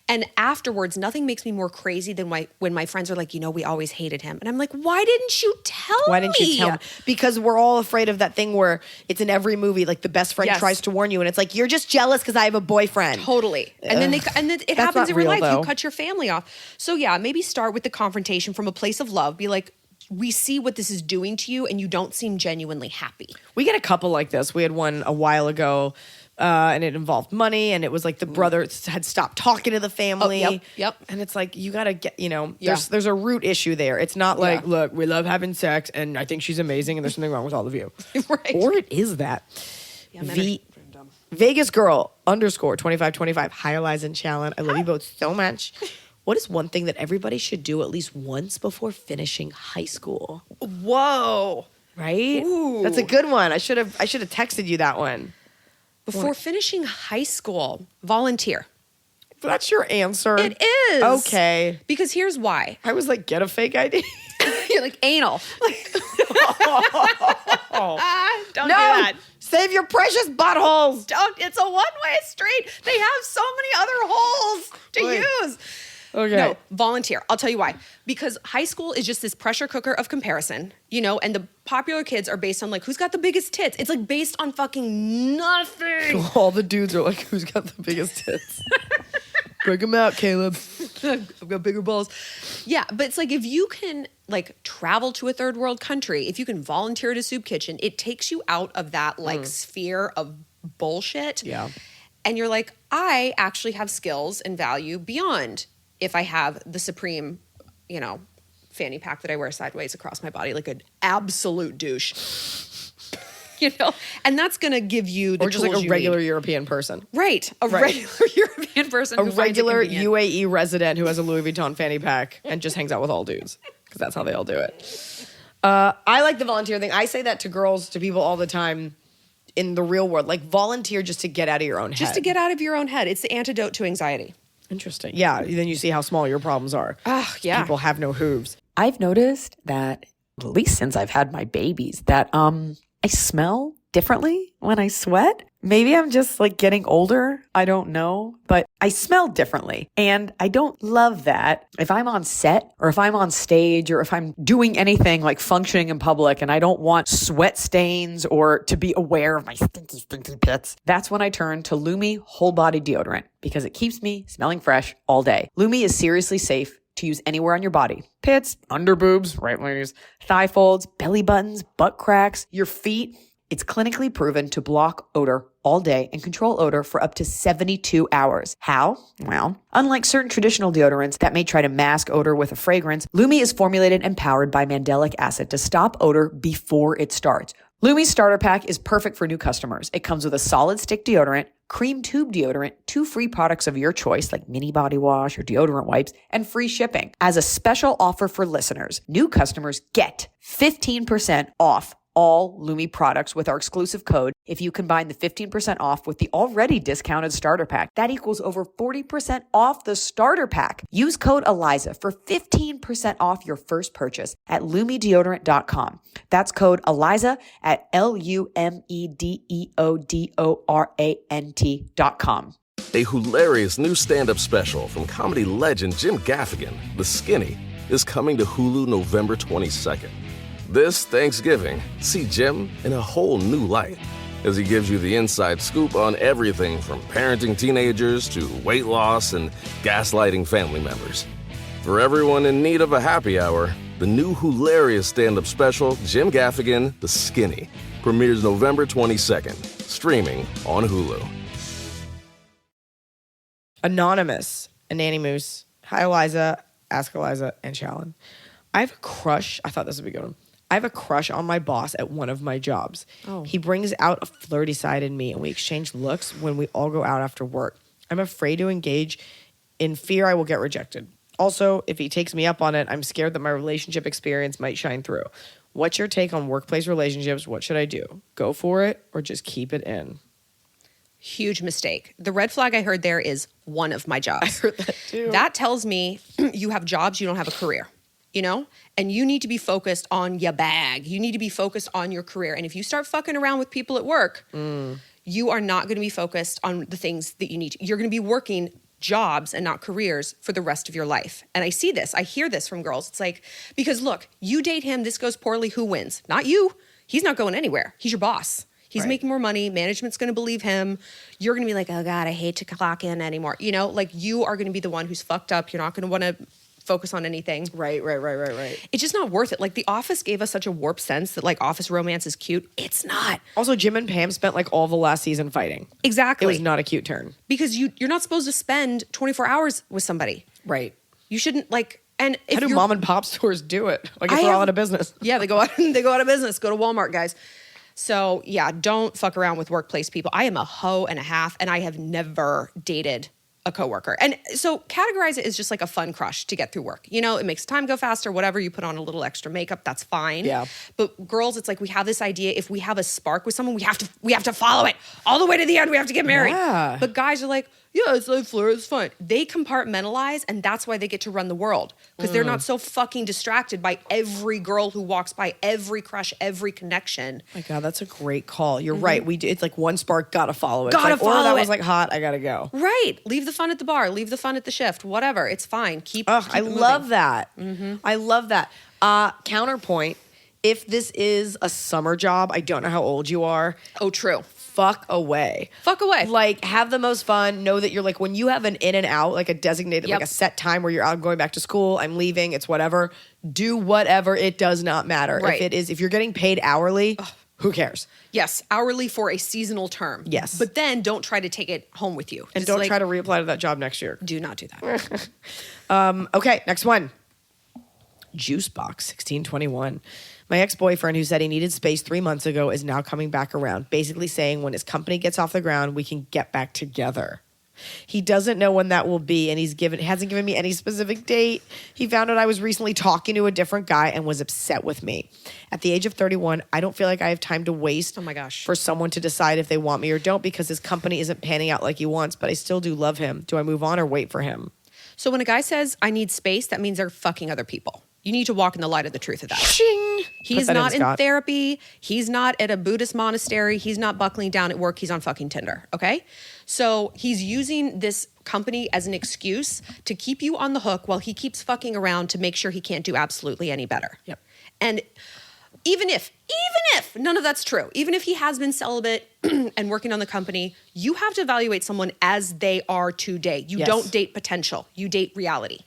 And afterwards, nothing makes me more crazy than when my friends are like, you know, we always hated him. And I'm like, why didn't you tell me? Why didn't you tell me? Because we're all afraid of that thing where it's in every movie, like the best friend tries to warn you, and it's like, you're just jealous because I have a boyfriend. Totally. And then it happens in real life. Though. You cut your family off. So yeah, maybe start with the confrontation from a place of love. Be like, we see what this is doing to you and you don't seem genuinely happy. We get a couple like this. We had one a while ago. And it involved money, and it was like the brother had stopped talking to the family. Oh, yep. And it's like, you gotta get, you know, there's a root issue there. It's not like, look, we love having sex, and I think she's amazing, and there's something wrong with all of you. Right. Or it is that. Vegas girl _2525. Hi, Iliza and Shallon. I love you both so much. What is one thing that everybody should do at least once before finishing high school? Whoa. Right? Ooh. That's a good one. I should have texted you that one. Before finishing high school, volunteer. That's your answer. It is. Okay. Because here's why. I was like, get a fake ID. You're like, anal. Don't do No! that. Save your precious buttholes. Don't. It's a one-way street. They have so many other holes to use. Okay. No, volunteer. I'll tell you why. Because high school is just this pressure cooker of comparison, you know, and the popular kids are based on like, who's got the biggest tits? It's like based on fucking nothing. All the dudes are like, who's got the biggest tits? Break them out, Caleb. I've got bigger balls. Yeah, but it's like if you can like travel to a third world country, if you can volunteer at a soup kitchen, it takes you out of that like sphere of bullshit. Yeah. And you're like, I actually have skills and value beyond if I have the supreme, you know, fanny pack that I wear sideways across my body like an absolute douche. You know, and that's going to give you the Or just like a regular need. European person. Right. Regular European person. A who finds it regular convenient. UAE resident who has a Louis Vuitton fanny pack and just hangs out with all dudes. Because that's how they all do it. I like the volunteer thing. I say that to girls, to people all the time in the real world. Like volunteer just to get out of your own head. Just to get out of your own head. It's the antidote to anxiety. Interesting. Yeah. Then you see how small your problems are. Yeah. People have no hooves. I've noticed that, at least since I've had my babies, that I smell differently when I sweat. Maybe I'm just like getting older. I don't know, but I smell differently. And I don't love that. If I'm on set or if I'm on stage or if I'm doing anything like functioning in public and I don't want sweat stains or to be aware of my stinky, stinky pits, that's when I turn to Lumi whole body deodorant because it keeps me smelling fresh all day. Lumi is seriously safe to use anywhere on your body. Pits, under boobs, right ladies, thigh folds, belly buttons, butt cracks, your feet. It's clinically proven to block odor all day and control odor for up to 72 hours. How? Well, unlike certain traditional deodorants that may try to mask odor with a fragrance, Lumi is formulated and powered by mandelic acid to stop odor before it starts. Lumi's starter pack is perfect for new customers. It comes with a solid stick deodorant, cream tube deodorant, 2 free products of your choice like mini body wash or deodorant wipes, and free shipping. As a special offer for listeners, new customers get 15% off all Lumi products with our exclusive code. If you combine the 15% off with the already discounted starter pack, that equals over 40% off the starter pack. Use code Iliza for 15% off your first purchase at LumiDeodorant.com. That's code Iliza at LumiDeodorant.com. A hilarious new stand-up special from comedy legend Jim Gaffigan, The Skinny, is coming to Hulu November 22nd. This Thanksgiving, see Jim in a whole new light. as he gives you the inside scoop on everything from parenting teenagers to weight loss and gaslighting family members. For everyone in need of a happy hour, the new hilarious stand-up special, Jim Gaffigan, The Skinny, premieres November 22nd, streaming on Hulu. Anonymous, a nanny moose. Hi, Iliza. Ask Iliza and Shallon. I have a crush. I thought this would be a good one. I have a crush on my boss at one of my jobs. Oh. He brings out a flirty side in me, and we exchange looks when we all go out after work. I'm afraid to engage in fear I will get rejected. Also, if he takes me up on it, I'm scared that my relationship experience might shine through. What's your take on workplace relationships? What should I do? Go for it or just keep it in? Huge mistake. The red flag I heard there is one of my jobs. I heard that too. That tells me you have jobs, you don't have a career, you know? And you need to be focused on your bag. You need to be focused on your career. And if you start fucking around with people at work, you are not going to be focused on the things that you need to. You're going to be working jobs and not careers for the rest of your life. And I see this. I hear this from girls. It's like, because look, you date him, this goes poorly, who wins? Not you. He's not going anywhere. He's your boss. He's making more money. Management's going to believe him. You're going to be like, oh God, I hate to clock in anymore. You know, like you are going to be the one who's fucked up. You're not going to want to focus on anything. Right. It's just not worth it. Like The Office gave us such a warped sense that like office romance is cute. It's not. Also, Jim and Pam spent like all the last season fighting. Exactly. It was not a cute turn. Because you're not supposed to spend 24 hours with somebody. Right. You shouldn't like, and if how do mom and pop stores do it? I guess they're all out of business. Yeah, they go out of business. Go to Walmart, guys. So yeah, don't fuck around with workplace people. I am a hoe and a half, and I have never dated a coworker. And so categorize it as just like a fun crush to get through work. You know, it makes time go faster, whatever. You put on a little extra makeup, that's fine. Yeah. But girls, it's like we have this idea, if we have a spark with someone, we have to follow it all the way to the end. We have to get married. Yeah. But guys are like, yeah, it's like flirt, it's fun. They compartmentalize, and that's why they get to run the world. Because they're not so fucking distracted by every girl who walks by, every crush, every connection. My God, that's a great call. You're right. We do. It's like one spark, gotta follow it. Gotta follow or that it. was like hot, I gotta go. Right. Leave the fun at the bar. Leave the fun at the shift. Whatever. It's fine. Keep I it love moving. that. I love that. Counterpoint, if this is a summer job, I don't know how old you are. Oh, true. Fuck away. Fuck away. Like, have the most fun. Know that you're like, when you have an in and out, like a designated, like a set time where you're out going back to school, I'm leaving, it's whatever. Do whatever. It does not matter. Right. If you're getting paid hourly, who cares? Yes, hourly for a seasonal term. Yes. But then don't try to take it home with you. And Just don't try to reapply to that job next year. Do not do that. Okay, next one. Juicebox 1621. My ex-boyfriend, who said he needed space 3 months ago, is now coming back around, basically saying when his company gets off the ground, we can get back together. He doesn't know when that will be, and hasn't given me any specific date. He found out I was recently talking to a different guy and was upset with me. At the age of 31, I don't feel like I have time to waste Oh my gosh. for someone to decide if they want me or don't, because his company isn't panning out like he wants, but I still do love him. Do I move on or wait for him? So when a guy says, I need space, that means they're fucking other people. You need to walk in the light of the truth of that. Shing! He's not in therapy. He's not at a Buddhist monastery. He's not buckling down at work. He's on fucking Tinder, okay? So he's using this company as an excuse to keep you on the hook while he keeps fucking around to make sure he can't do absolutely any better. Yep. And even if none of that's true, even if he has been celibate and working on the company, you have to evaluate someone as they are today. You don't date potential. You date reality.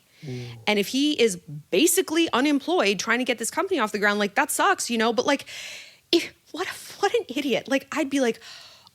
And if he is basically unemployed trying to get this company off the ground, like that sucks, you know? But like, what an idiot. Like, I'd be like,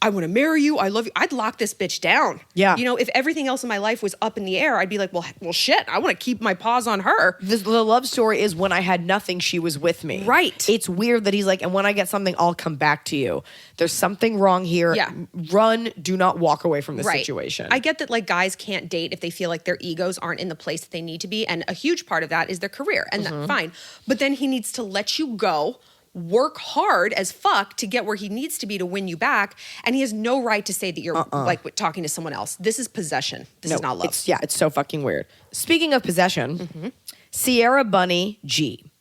I want to marry you. I love you. I'd lock this bitch down. Yeah. You know, if everything else in my life was up in the air, I'd be like, well, shit, I want to keep my paws on her. The love story is when I had nothing, she was with me. Right. It's weird that he's like, and when I get something, I'll come back to you. There's something wrong here. Yeah. Run. Do not walk away from this situation. I get that like guys can't date if they feel like their egos aren't in the place that they need to be. And a huge part of that is their career. And that's fine. But then he needs to let you go, work hard as fuck to get where he needs to be to win you back. And he has no right to say that you're like talking to someone else. This is possession. This is not love. It's so fucking weird. Speaking of possession, Sierra Bunny G.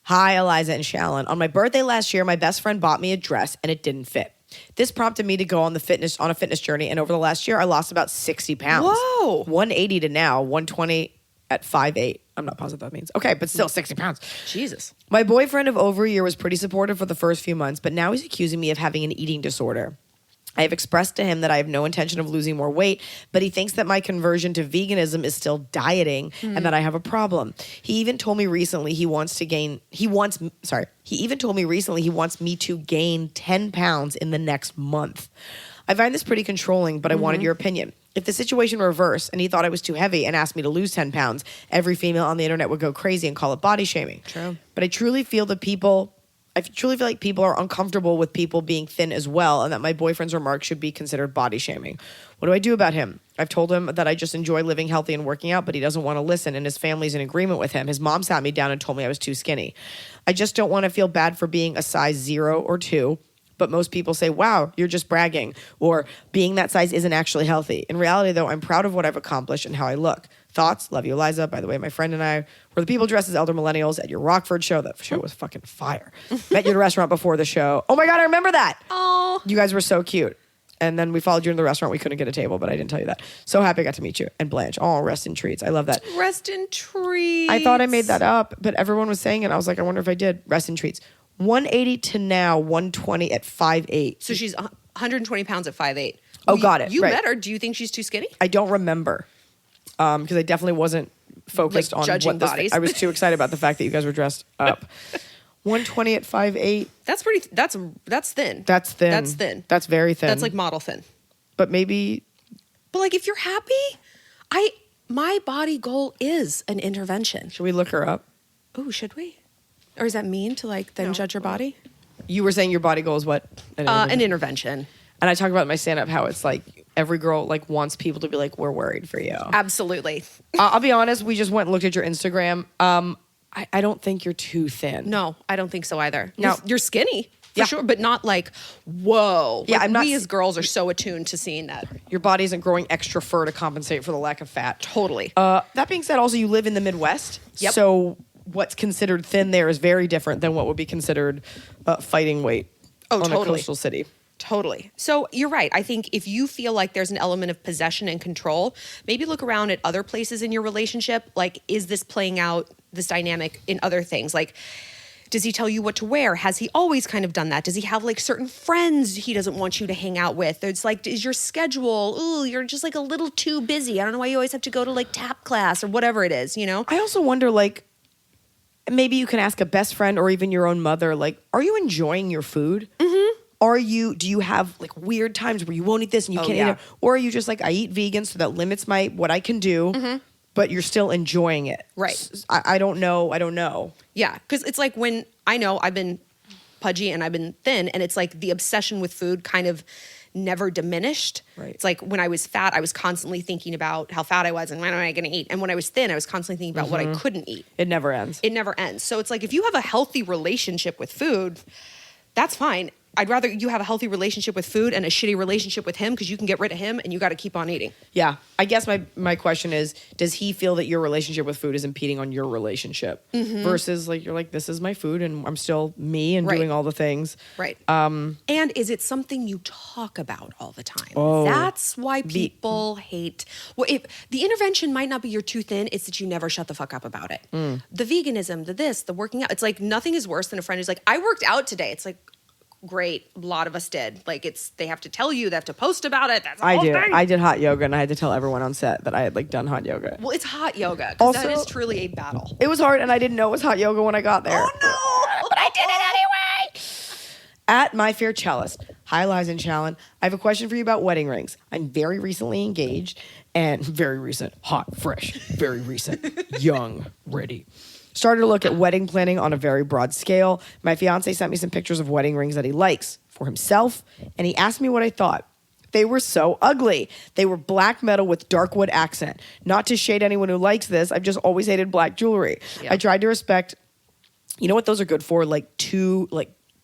Hi, Iliza and Shallon. On my birthday last year, my best friend bought me a dress and it didn't fit. This prompted me to go on a fitness journey. And over the last year, I lost about 60 pounds. Whoa. 180 to now, 120 at 5'8". I'm not positive what that means. Okay, but still 60 pounds. Jesus. My boyfriend of over a year was pretty supportive for the first few months, but now he's accusing me of having an eating disorder. I have expressed to him that I have no intention of losing more weight, but he thinks that my conversion to veganism is still dieting and that I have a problem. He even told me recently he wants me to gain 10 pounds in the next month. I find this pretty controlling, but I wanted your opinion. If the situation were reversed and he thought I was too heavy and asked me to lose 10 pounds, every female on the internet would go crazy and call it body shaming. True. But I truly feel like people are uncomfortable with people being thin as well, and that my boyfriend's remarks should be considered body shaming. What do I do about him? I've told him that I just enjoy living healthy and working out, but he doesn't want to listen, and his family's in agreement with him. His mom sat me down and told me I was too skinny. I just don't want to feel bad for being a size 0 or 2, but most people say, wow, you're just bragging, or being that size isn't actually healthy. In reality, though, I'm proud of what I've accomplished and how I look. Thoughts? Love you, Iliza. By the way, my friend and I were the people dressed as elder millennials at your Rockford show. That show was fucking fire. Met you at a restaurant before the show. Oh my God, I remember that. Oh. You guys were so cute. And then we followed you in the restaurant. We couldn't get a table, but I didn't tell you that. So happy I got to meet you. And Blanche. Oh, rest in treats. I love that. Rest in treats. I thought I made that up, but everyone was saying it. I was like, I wonder if I did. Rest in treats. 180 to now, 120 at 5'8". So she's 120 pounds at 5'8". Oh, got it. You right. met her. Do you think she's too skinny? I don't remember. Because I definitely wasn't focused Like on judging what this. bodies. I was too excited about the fact that you guys were dressed up. 120 at 5'8". That's pretty. That's thin. That's thin. That's thin. That's very thin. That's like model thin. But maybe. But like, if you're happy, my body goal is an intervention. Should we look her up? Oh, should we? Or is that mean to like then judge your body? You were saying your body goal is what? An intervention. And I talk about my stand-up how it's like every girl like wants people to be like, we're worried for you. Absolutely. I'll be honest. We just went and looked at your Instagram. I don't think you're too thin. No, I don't think so either. Now- You're skinny. For Yeah. sure, but not like, whoa. Yeah, Like, I'm not- we as girls are so attuned to seeing that. Your body isn't growing extra fur to compensate for the lack of fat. Totally. That being said, also you live in the Midwest. Yep. So what's considered thin there is very different than what would be considered fighting weight Oh, on a totally. coastal city. Totally. So you're right. I think if you feel like there's an element of possession and control, maybe look around at other places in your relationship. Like, is this playing out, this dynamic in other things? Like, does he tell you what to wear? Has he always kind of done that? Does he have like certain friends he doesn't want you to hang out with? It's like, is your schedule, ooh, you're just like a little too busy. I don't know why you always have to go to like tap class or whatever it is, you know? I also wonder, like, maybe you can ask a best friend or even your own mother, like, are you enjoying your food? Mm-hmm. Do you have like weird times where you won't eat this and you can't eat it? Or are you just like, I eat vegan, so that limits what I can do, but you're still enjoying it? Right. I don't know. Yeah, because it's like when I know I've been pudgy and I've been thin, and it's like the obsession with food kind of never diminished. Right. It's like when I was fat, I was constantly thinking about how fat I was and when am I going to eat. And when I was thin, I was constantly thinking about what I couldn't eat. It never ends. It never ends. So it's like if you have a healthy relationship with food, that's fine. I'd rather you have a healthy relationship with food and a shitty relationship with him, because you can get rid of him and you got to keep on eating. Yeah. I guess my question is, does he feel that your relationship with food is impeding on your relationship? Versus like, you're like, this is my food and I'm still me and Right. doing all the things. Right. And is it something you talk about all the time? Oh. That's why people hate. Well, if the intervention might not be you're too thin, it's that you never shut the fuck up about it. The veganism, the working out. It's like nothing is worse than a friend who's like, I worked out today. It's like, great. A lot of us did. Like they have to tell you, they have to post about it. That's the whole thing. I did hot yoga and I had to tell everyone on set that I had like done hot yoga. Well, it's hot yoga, because that Also- is truly a battle. It was hard and I didn't know it was hot yoga when I got there. Oh no! But I did it anyway. At My Fair Cellist. Hi, Liza and Shallon. I have a question for you about wedding rings. I'm very recently engaged and very recent, hot, fresh, very recent, young, ready. Started to look at wedding planning on a very broad scale. My fiance sent me some pictures of wedding rings that he likes for himself, and he asked me what I thought. They were so ugly. They were black metal with dark wood accent. Not to shade anyone who likes this, I've just always hated black jewelry. Yeah. I tried to respect, you know what those are good for? Like two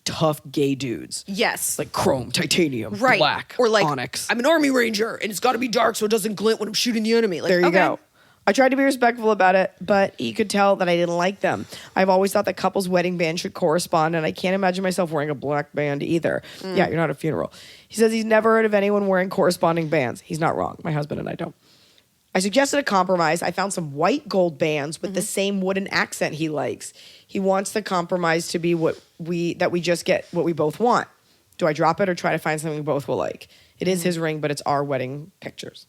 tough gay dudes. Yes. Like chrome, titanium, right. black, or like onyx. I'm an army ranger and it's got to be dark so it doesn't glint when I'm shooting the enemy. Like, There you okay. go. I tried to be respectful about it, but he could tell that I didn't like them. I've always thought that couples' wedding band should correspond, and I can't imagine myself wearing a black band either. Yeah, you're not at a funeral. He says he's never heard of anyone wearing corresponding bands. He's not wrong. My husband and I don't. I suggested a compromise. I found some white gold bands with the same wooden accent he likes. He wants the compromise to be that we just get what we both want. Do I drop it or try to find something we both will like? It is his ring, but it's our wedding pictures.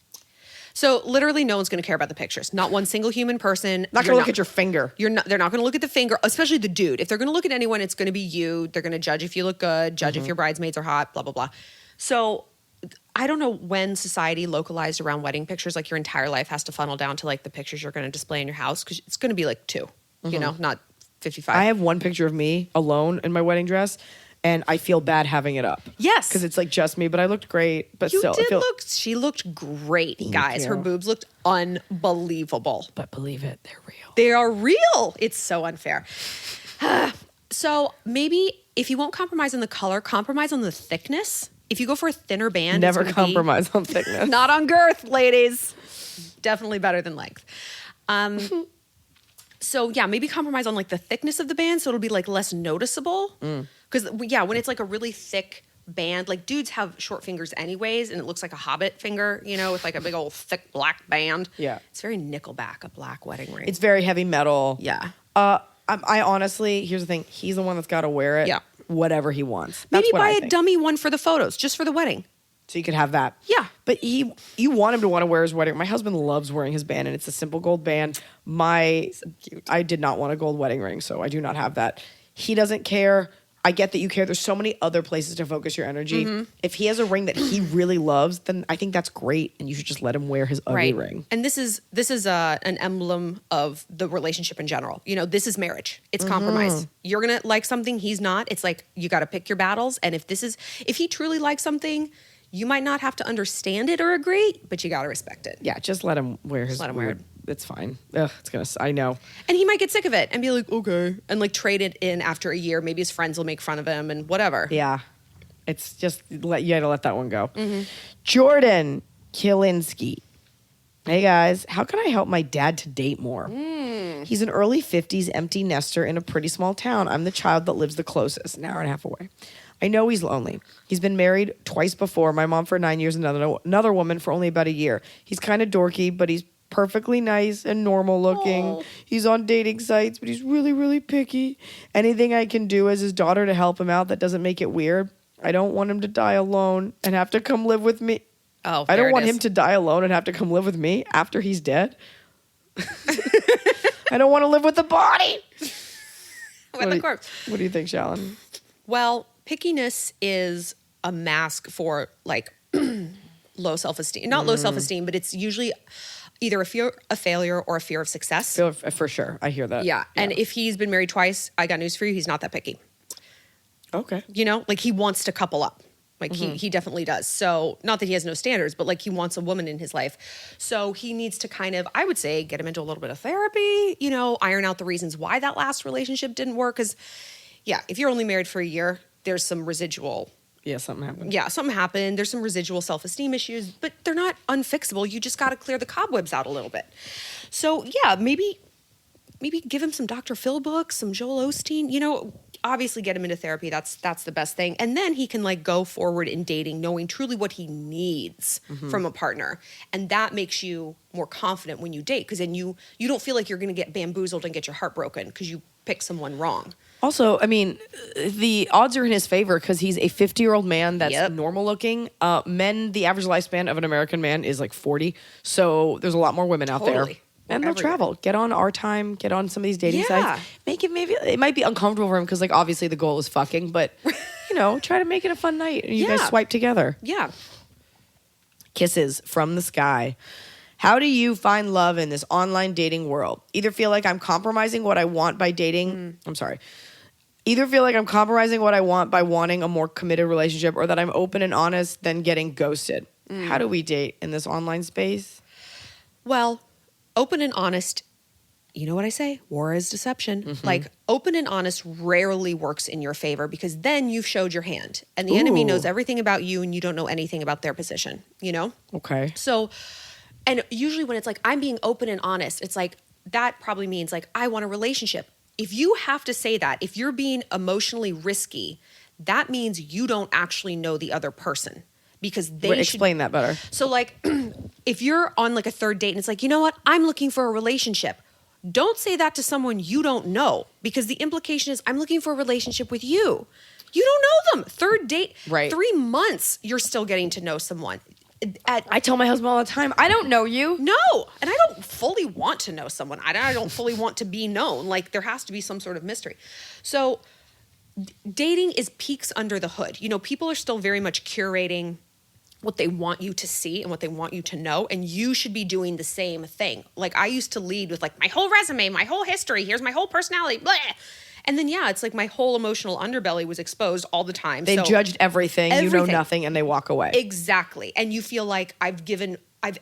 So literally no one's going to care about the pictures. Not one single human person. Not going to look at your finger. They're not going to look at the finger, especially the dude. If they're going to look at anyone, it's going to be you. They're going to judge if you look good, judge if your bridesmaids are hot, blah, blah, blah. So I don't know when society localized around wedding pictures, like your entire life has to funnel down to like the pictures you're going to display in your house, because it's going to be like 2, you know, not 55. I have one picture of me alone in my wedding dress, and I feel bad having it up. Yes. Because it's like just me, but I looked great. But You still, did she looked great, guys. you. Her boobs looked unbelievable. But believe it, they're real. They are real. It's so unfair. So maybe if you won't compromise on the color, compromise on the thickness. If you go for a thinner band, Never it's gonna compromise on thickness. not on girth, ladies. Definitely better than length. So yeah, maybe compromise on like the thickness of the band, so it'll be like less noticeable. Because when it's like a really thick band, like dudes have short fingers anyways, and it looks like a hobbit finger, you know, with like a big old thick black band. Yeah. It's very Nickelback, a black wedding ring. It's very heavy metal. Yeah. I honestly, here's the thing. He's the one that's got to wear it. Yeah. Whatever he wants. Maybe That's what buy I a think. dummy one for the photos, just for the wedding. So you could have that. Yeah. But you want him to want to wear his wedding. My husband loves wearing his band, and it's a simple gold band. I did not want a gold wedding ring, so I do not have that. He doesn't care. I get that you care. There's so many other places to focus your energy. If he has a ring that he really loves, then I think that's great, and you should just let him wear his ugly ring. And this is an emblem of the relationship in general. You know, this is marriage. It's compromise. You're gonna like something, he's not. It's like you got to pick your battles. And if he truly likes something, you might not have to understand it or agree, but you got to respect it. Yeah, just let him wear his. Let him wear it. It's fine. Ugh, I know. And he might get sick of it and be like, okay, and like trade it in after a year. Maybe his friends will make fun of him and whatever. Yeah, it's just you got to let that one go. Jordan Kilinsky. Hey guys, how can I help my dad to date more? He's an early 50s empty nester in a pretty small town. I'm the child that lives the closest, an hour and a half away. I know he's lonely. He's been married twice before. My mom for 9 years, another woman for only about a year. He's kind of dorky, but he's perfectly nice and normal looking. Aww. He's on dating sites, but he's really, really picky. Anything I can do as his daughter to help him out that doesn't make it weird. I don't want him to die alone and have to come live with me. Oh, I don't want him him to die alone and have to come live with me after he's dead. I don't want to live with the body. with the corpse. What do you think, Shallon? Well, pickiness is a mask for like low self-esteem. Not low self-esteem, but it's usually either a fear of failure or a fear of success. For sure. I hear that. Yeah. And if he's been married twice, I got news for you. He's not that picky. Okay. You know, like he wants to couple up. Like he definitely does. So not that he has no standards, but like he wants a woman in his life. So he needs to kind of, I would say, get him into a little bit of therapy, you know, iron out the reasons why that last relationship didn't work. Because, yeah, if you're only married for a year, there's some residual. Yeah, something happened. Yeah, something happened. There's some residual self-esteem issues, but they're not unfixable. You just got to clear the cobwebs out a little bit. So, yeah, maybe give him some Dr. Phil books, some Joel Osteen, you know, obviously get him into therapy. That's the best thing. And then he can like go forward in dating, knowing truly what he needs from a partner. And that makes you more confident when you date, because then you don't feel like you're going to get bamboozled and get your heart broken because you pick someone wrong. Also, I mean, the odds are in his favor because he's a 50-year-old man that's normal looking. The average lifespan of an American man is like 40. So there's a lot more women out there. And they'll travel. Get on Our Time. Get on some of these dating sites. It might be uncomfortable for him because, like, obviously the goal is fucking, but, you know, try to make it a fun night. And you guys swipe together. Yeah. Kisses from the sky. How do you find love in this online dating world? Either feel like I'm compromising what I want by dating. Either feel like I'm compromising what I want by wanting a more committed relationship, or that I'm open and honest, then getting ghosted. How do we date in this online space? Well, open and honest, you know what I say? War is deception. Like, open and honest rarely works in your favor, because then you've showed your hand and the enemy knows everything about you and you don't know anything about their position, you know? Okay. So, and usually when it's like, I'm being open and honest, it's like, that probably means like, I want a relationship. If you have to say that, if you're being emotionally risky, that means you don't actually know the other person. because they Explain that better. So like if you're on like a third date and it's like, you know what, I'm looking for a relationship. Don't say that to someone you don't know, because the implication is I'm looking for a relationship with you. You don't know them. Third date, Right. 3 months, you're still getting to know someone. I tell my husband all the time, I don't know you. No, and I don't fully want to know someone. I don't fully want to be known. Like there has to be some sort of mystery. So dating is peeks under the hood. You know, people are still very much curating what they want you to see and what they want you to know, and you should be doing the same thing. Like I used to lead with like my whole resume, my whole history, here's my whole personality, blah. And then it's like my whole emotional underbelly was exposed all the time. They judged everything, you know nothing, and they walk away. Exactly. And you feel like I've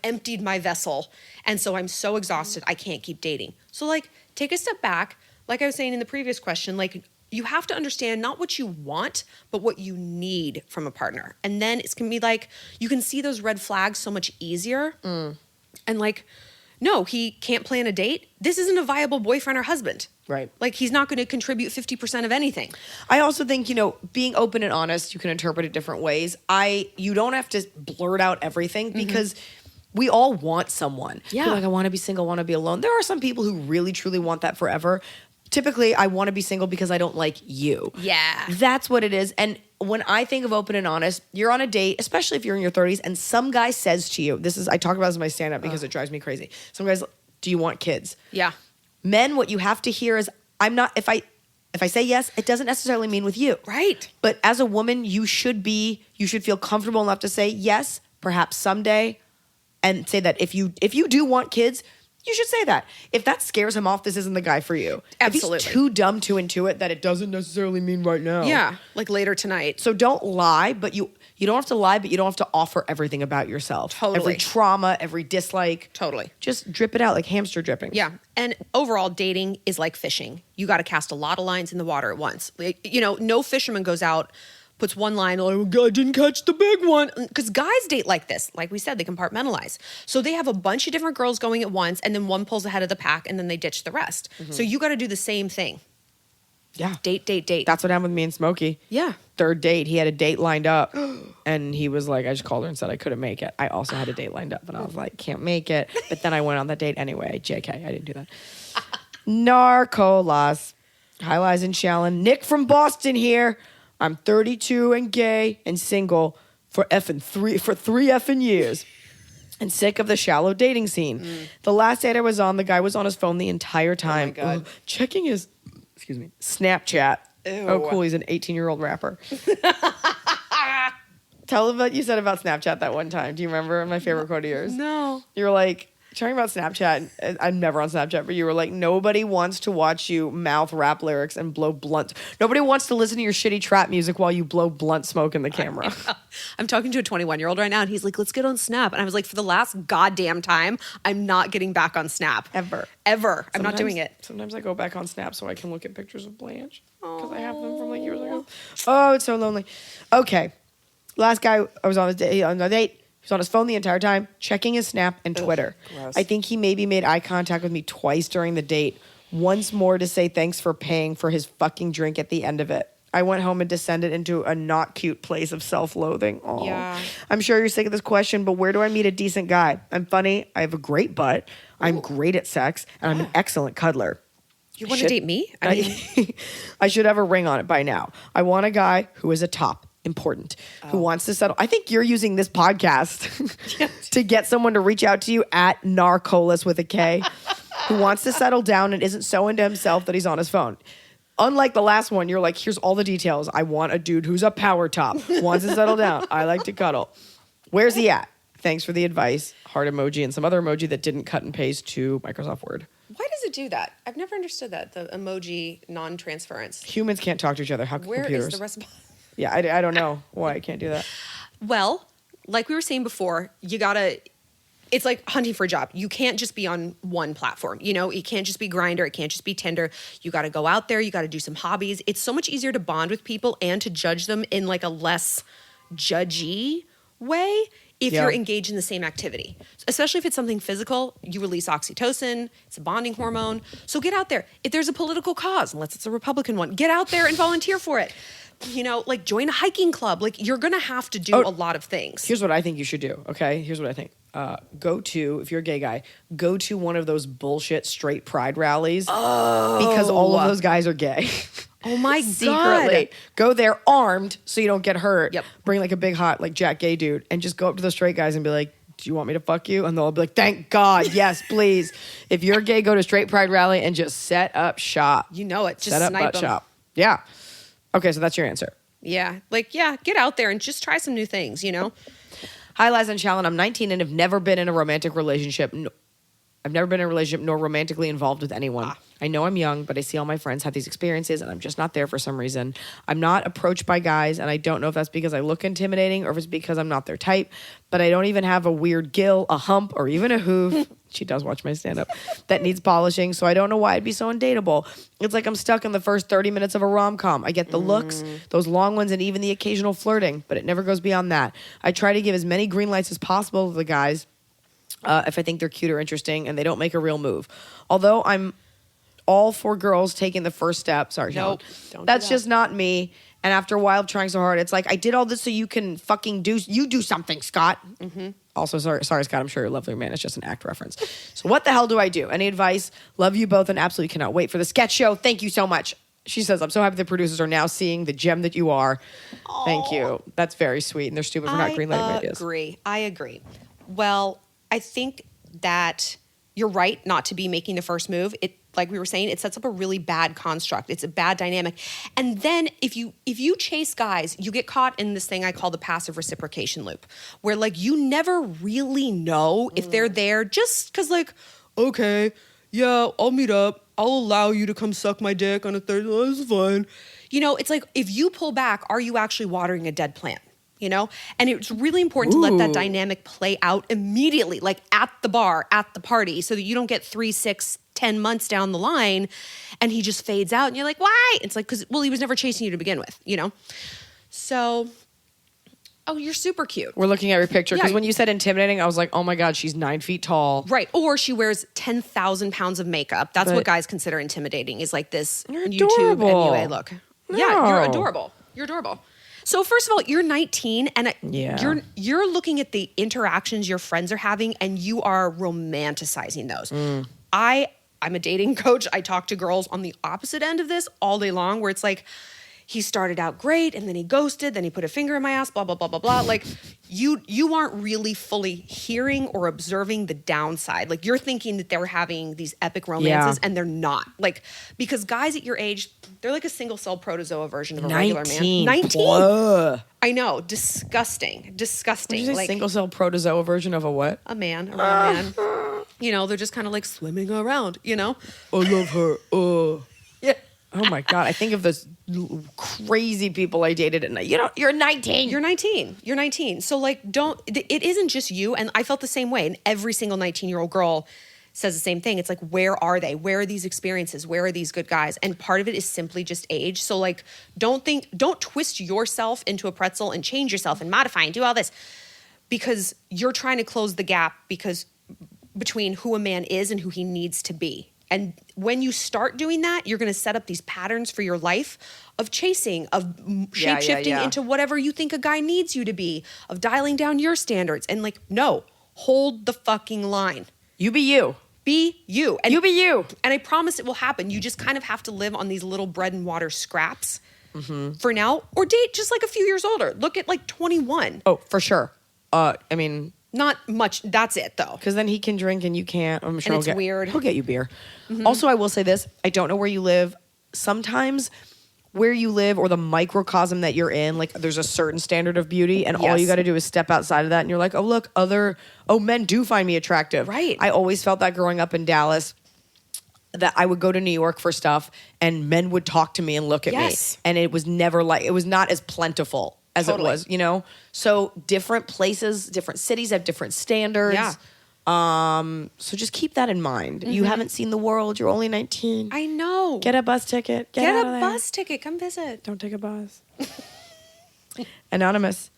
emptied my vessel, and so I'm so exhausted I can't keep dating. So like take a step back. Like I was saying in the previous question, like you have to understand not what you want, but what you need from a partner. And then it's going to be like, you can see those red flags so much easier. And like, no, he can't plan a date. This isn't a viable boyfriend or husband. Right. Like he's not going to contribute 50% of anything. I also think, you know, being open and honest, you can interpret it different ways. You don't have to blurt out everything because we all want someone. Yeah. You're like, I want to be single, I want to be alone. There are some people who really, truly want that forever. Typically, I want to be single because I don't like you. Yeah. That's what it is. And when I think of open and honest, you're on a date, especially if you're in your 30s, and some guy says to you, I talk about this in my stand-up because it drives me crazy. Some guys, do you want kids? Yeah. Men, what you have to hear is, if I say yes, it doesn't necessarily mean with you. Right. But as a woman, you should feel comfortable enough to say yes, perhaps someday, and say that if you do want kids, you should say that. If that scares him off, this isn't the guy for you. Absolutely. If he's too dumb to intuit that it doesn't necessarily mean right now. Yeah. Like later tonight. So don't lie, but you don't have to lie, but you don't have to offer everything about yourself. Totally. Every trauma, every dislike. Totally. Just drip it out like hamster dripping. Yeah. And overall, dating is like fishing. You got to cast a lot of lines in the water at once. Like, you know, no fisherman goes out, puts one line, oh, I didn't catch the big one. Because guys date like this. Like we said, they compartmentalize. So they have a bunch of different girls going at once, and then one pulls ahead of the pack, and then they ditch the rest. So you got to do the same thing. Yeah. Date. That's what happened with me and Smokey. Yeah. Third date, he had a date lined up, and he was like, I just called her and said I couldn't make it. I also had a date lined up, and I was like, can't make it. But then I went on the date anyway. JK, I didn't do that. Narcolas. Hi, Liza and Shallon. Nick from Boston here. I'm 32 and gay and single for three effing years. And sick of the shallow dating scene. The last date I was on, the guy was on his phone the entire time. Oh my God. Checking his, Snapchat. Ew. Oh, cool. He's an 18-year-old rapper. Tell him what you said about Snapchat that one time. Do you remember my favorite quote of yours? No. You were like, talking about Snapchat, I'm never on Snapchat, but you were like, nobody wants to watch you mouth rap lyrics and blow blunt. Nobody wants to listen to your shitty trap music while you blow blunt smoke in the camera. I'm talking to a 21-year-old right now, and he's like, let's get on Snap. And I was like, for the last goddamn time, I'm not getting back on Snap. Ever. I'm not doing it. Sometimes I go back on Snap so I can look at pictures of Blanche. Because I have them from like years ago. Oh, it's so lonely. Okay. Last guy I was on a date. He was on his phone the entire time, checking his Snap and Twitter. Gross. I think he maybe made eye contact with me twice during the date. Once more to say thanks for paying for his fucking drink at the end of it. I went home and descended into a not cute place of self-loathing. Aww. Yeah. I'm sure you're sick of this question, but where do I meet a decent guy? I'm funny. I have a great butt. I'm great at sex. And I'm an excellent cuddler. You want to date me? I should have a ring on it by now. I want a guy who is a top. Important. Who wants to settle. I think you're using this podcast to get someone to reach out to you at Narcolas with a K, who wants to settle down and isn't so into himself that he's on his phone. Unlike the last one, you're like, here's all the details. I want a dude who's a power top, wants to settle down. I like to cuddle. Where's he at? Thanks for the advice. Heart emoji and some other emoji that didn't cut and paste to Microsoft Word. Why does it do that? I've never understood that, the emoji non-transference. Humans can't talk to each other. How can Where computers? is the response? Yeah, I don't know why I can't do that. Well, like we were saying before, it's like hunting for a job. You can't just be on one platform. You know, it can't just be Grindr. It can't just be Tinder. You got to go out there. You got to do some hobbies. It's so much easier to bond with people and to judge them in like a less judgy way if you're engaged in the same activity. Especially if it's something physical, you release oxytocin. It's a bonding hormone. So get out there. If there's a political cause, unless it's a Republican one, get out there and volunteer for it. you know, like join a hiking club. Like you're going to have to do a lot of things. Here's what I think you should do, okay? Here's what I think. If you're a gay guy, go to one of those bullshit straight pride rallies. Because all of those guys are gay. Oh my Secretly. God. Go there armed so you don't get hurt. Yep. Bring like a big hot like Jack gay dude and just go up to the straight guys and be like, do you want me to fuck you? And they'll all be like, thank God, yes, please. If you're gay, go to straight pride rally and just set up shop. You know it. Just set up snipe butt 'em. shop. Yeah. Okay, so that's your answer. Yeah. Like, yeah, get out there and just try some new things, you know? Hi, Liza and Shallon. I'm 19 and have never been in a romantic relationship. I've never been in a relationship nor romantically involved with anyone. I know I'm young, but I see all my friends have these experiences and I'm just not there for some reason. I'm not approached by guys and I don't know if that's because I look intimidating or if it's because I'm not their type, but I don't even have a weird gill, a hump, or even a hoof. She does watch my stand-up. That needs polishing, so I don't know why I'd be so undateable. It's like I'm stuck in the first 30 minutes of a rom-com. I get the looks, those long ones, and even the occasional flirting, but it never goes beyond that. I try to give as many green lights as possible to the guys if I think they're cute or interesting, and they don't make a real move. Although I'm all for girls taking the first step. Sorry, Nope, Shallon. don't do That's that. just not me. And after a while of trying so hard, it's like, I did all this so you can fucking do something, Scott. Also, sorry, Scott, I'm sure you're a lovely man. It's just an act reference. So what the hell do I do? Any advice? Love you both and absolutely cannot wait for the sketch show. Thank you so much. She says, I'm so happy the producers are now seeing the gem that you are. Thank you. That's very sweet. And they're stupid for not greenlighting my ideas. I agree. Well, I think that you're right not to be making the first move. It, like we were saying, it sets up a really bad construct. It's a bad dynamic. And then if you chase guys, you get caught in this thing I call the passive reciprocation loop, where like you never really know if they're there just because like, okay, yeah, I'll meet up. I'll allow you to come suck my dick on a Thursday. Oh, that's fine. You know, it's like if you pull back, are you actually watering a dead plant? You know? And it's really important to let that dynamic play out immediately, like at the bar, at the party, so that you don't get 3, 6, 10 months down the line and he just fades out and you're like, why? It's like, well, he was never chasing you to begin with, you know? So, oh, you're super cute. We're looking at your picture because Yeah. when you said intimidating, I was like, oh my God, she's 9 feet tall. Right. Or she wears 10,000 pounds of makeup. That's But- what guys consider intimidating, is like this You're YouTube adorable. MUA look. Yeah, you're No. adorable. You're adorable. So first of all, you're 19 and Yeah. you're looking at the interactions your friends are having and you are romanticizing those. I'm a dating coach. I talk to girls on the opposite end of this all day long, where it's like, he started out great and then he ghosted, then he put a finger in my ass, blah, blah, blah, blah, blah. Like you aren't really fully hearing or observing the downside. Like you're thinking that they're having these epic romances and they're not. Like, because guys at your age, they're like a single cell protozoa version of a regular man. 19. Ugh. I know. Disgusting. Disgusting. Did you say Like single cell protozoa version of a what? a man, a real man. You know, they're just kind of like swimming around, you know? I love her. Yeah. Oh my God. I think of those crazy people I dated at night. You know, you're 19. You're 19. You're 19. So like, it isn't just you. And I felt the same way. And every single 19-year-old girl says the same thing. It's like, where are they? Where are these experiences? Where are these good guys? And part of it is simply just age. So like, don't twist yourself into a pretzel and change yourself and modify and do all this because you're trying to close the gap between who a man is and who he needs to be. And when you start doing that, you're going to set up these patterns for your life of chasing, of shape-shifting into whatever you think a guy needs you to be, of dialing down your standards. And like, no, hold the fucking line. You be you. Be you. And You be you. And I promise it will happen. You just kind of have to live on these little bread and water scraps for now, or date just like a few years older. Look at like 21. Oh, for sure. I mean, Not much. That's it though. because then he can drink and you can't. I'm sure it's weird. He'll get you beer. Also, I will say this. I don't know where you live. Sometimes where you live or the microcosm that you're in, like there's a certain standard of beauty and all Yes. you got to do is step outside of that and you're like, oh, look, men do find me attractive. Right. I always felt that growing up in Dallas, that I would go to New York for stuff and men would talk to me and look at Yes. me. And it was never like, it was not as plentiful as Totally. it was, you know? So different places, different cities have different standards. Yeah. So just keep that in mind. You haven't seen the world. You're only 19. I know. Get a bus ticket. Get out a of there. bus ticket. Come visit. Don't take a bus. Anonymous.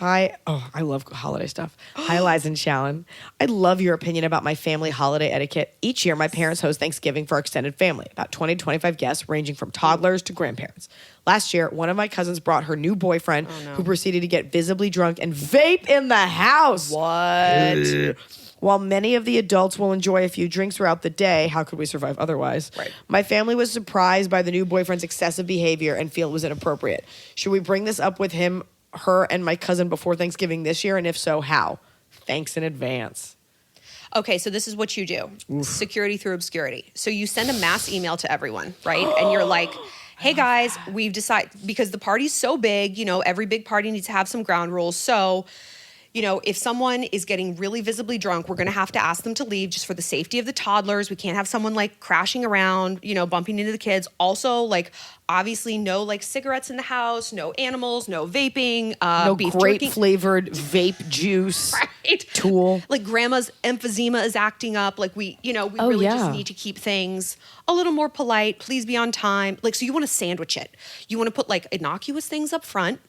Hi. Oh, I love holiday stuff. Hi, Iliza and Shallon. I love your opinion about my family holiday etiquette. Each year, my parents host Thanksgiving for our extended family, about 20 to 25 guests, ranging from toddlers to grandparents. Last year, one of my cousins brought her new boyfriend, who proceeded to get visibly drunk and vape in the house. What? While many of the adults will enjoy a few drinks throughout the day, how could we survive otherwise? Right. My family was surprised by the new boyfriend's excessive behavior and feel it was inappropriate. Should we bring this up with him, her, and my cousin before Thanksgiving this year? And if so, how? Thanks in advance. Okay, so this is what you do. Security through obscurity. So you send a mass email to everyone, right? And you're like, hey guys, we've decided, because the party's so big, every big party needs to have some ground rules. So if someone is getting really visibly drunk, we're going to have to ask them to leave just for the safety of the toddlers. We can't have someone crashing around, bumping into the kids. Also, obviously no cigarettes in the house, no animals, no vaping, no beef grape jerky. Flavored vape juice. Right. Tool. Grandma's emphysema is acting up. We really just need to keep things a little more polite. Please be on time. So you want to sandwich it. You want to put innocuous things up front,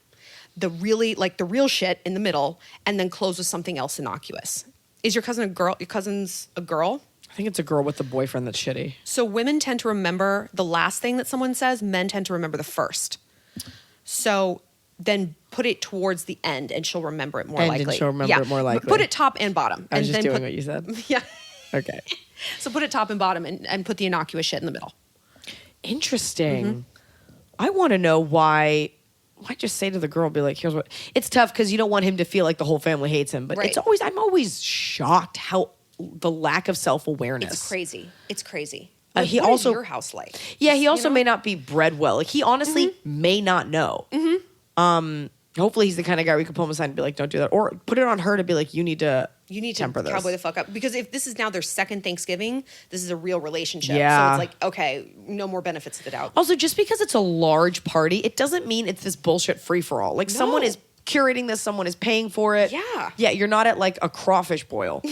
the real shit in the middle, and then close with something else innocuous. Is your cousin a girl? Your cousin's a girl? I think it's a girl with a boyfriend that's shitty. So women tend to remember the last thing that someone says. Men tend to remember the first. So then put it towards the end, and she'll remember it more likely. And she'll remember it more likely. Put it top and bottom. I was and just then doing what you said. Yeah. Okay. So put it top and bottom, and put the innocuous shit in the middle. Interesting. Mm-hmm. I want to know why. Might just say to the girl, be like, here's what. It's tough because you don't want him to feel like the whole family hates him. But Right. I'm always shocked how the lack of self-awareness. It's crazy. It's crazy. He what also- is your house like? Yeah, he also may not be bred well. He honestly may not know. Hopefully he's the kind of guy we could pull him aside and be like, don't do that. Or put it on her to be like, you need to temper this. Cowboy the fuck up. Because if this is now their second Thanksgiving, this is a real relationship. Yeah. So it's okay, no more benefits of the doubt. Also, just because it's a large party, it doesn't mean it's this bullshit free-for-all. Someone is curating this, someone is paying for it. Yeah. Yeah, you're not at a crawfish boil.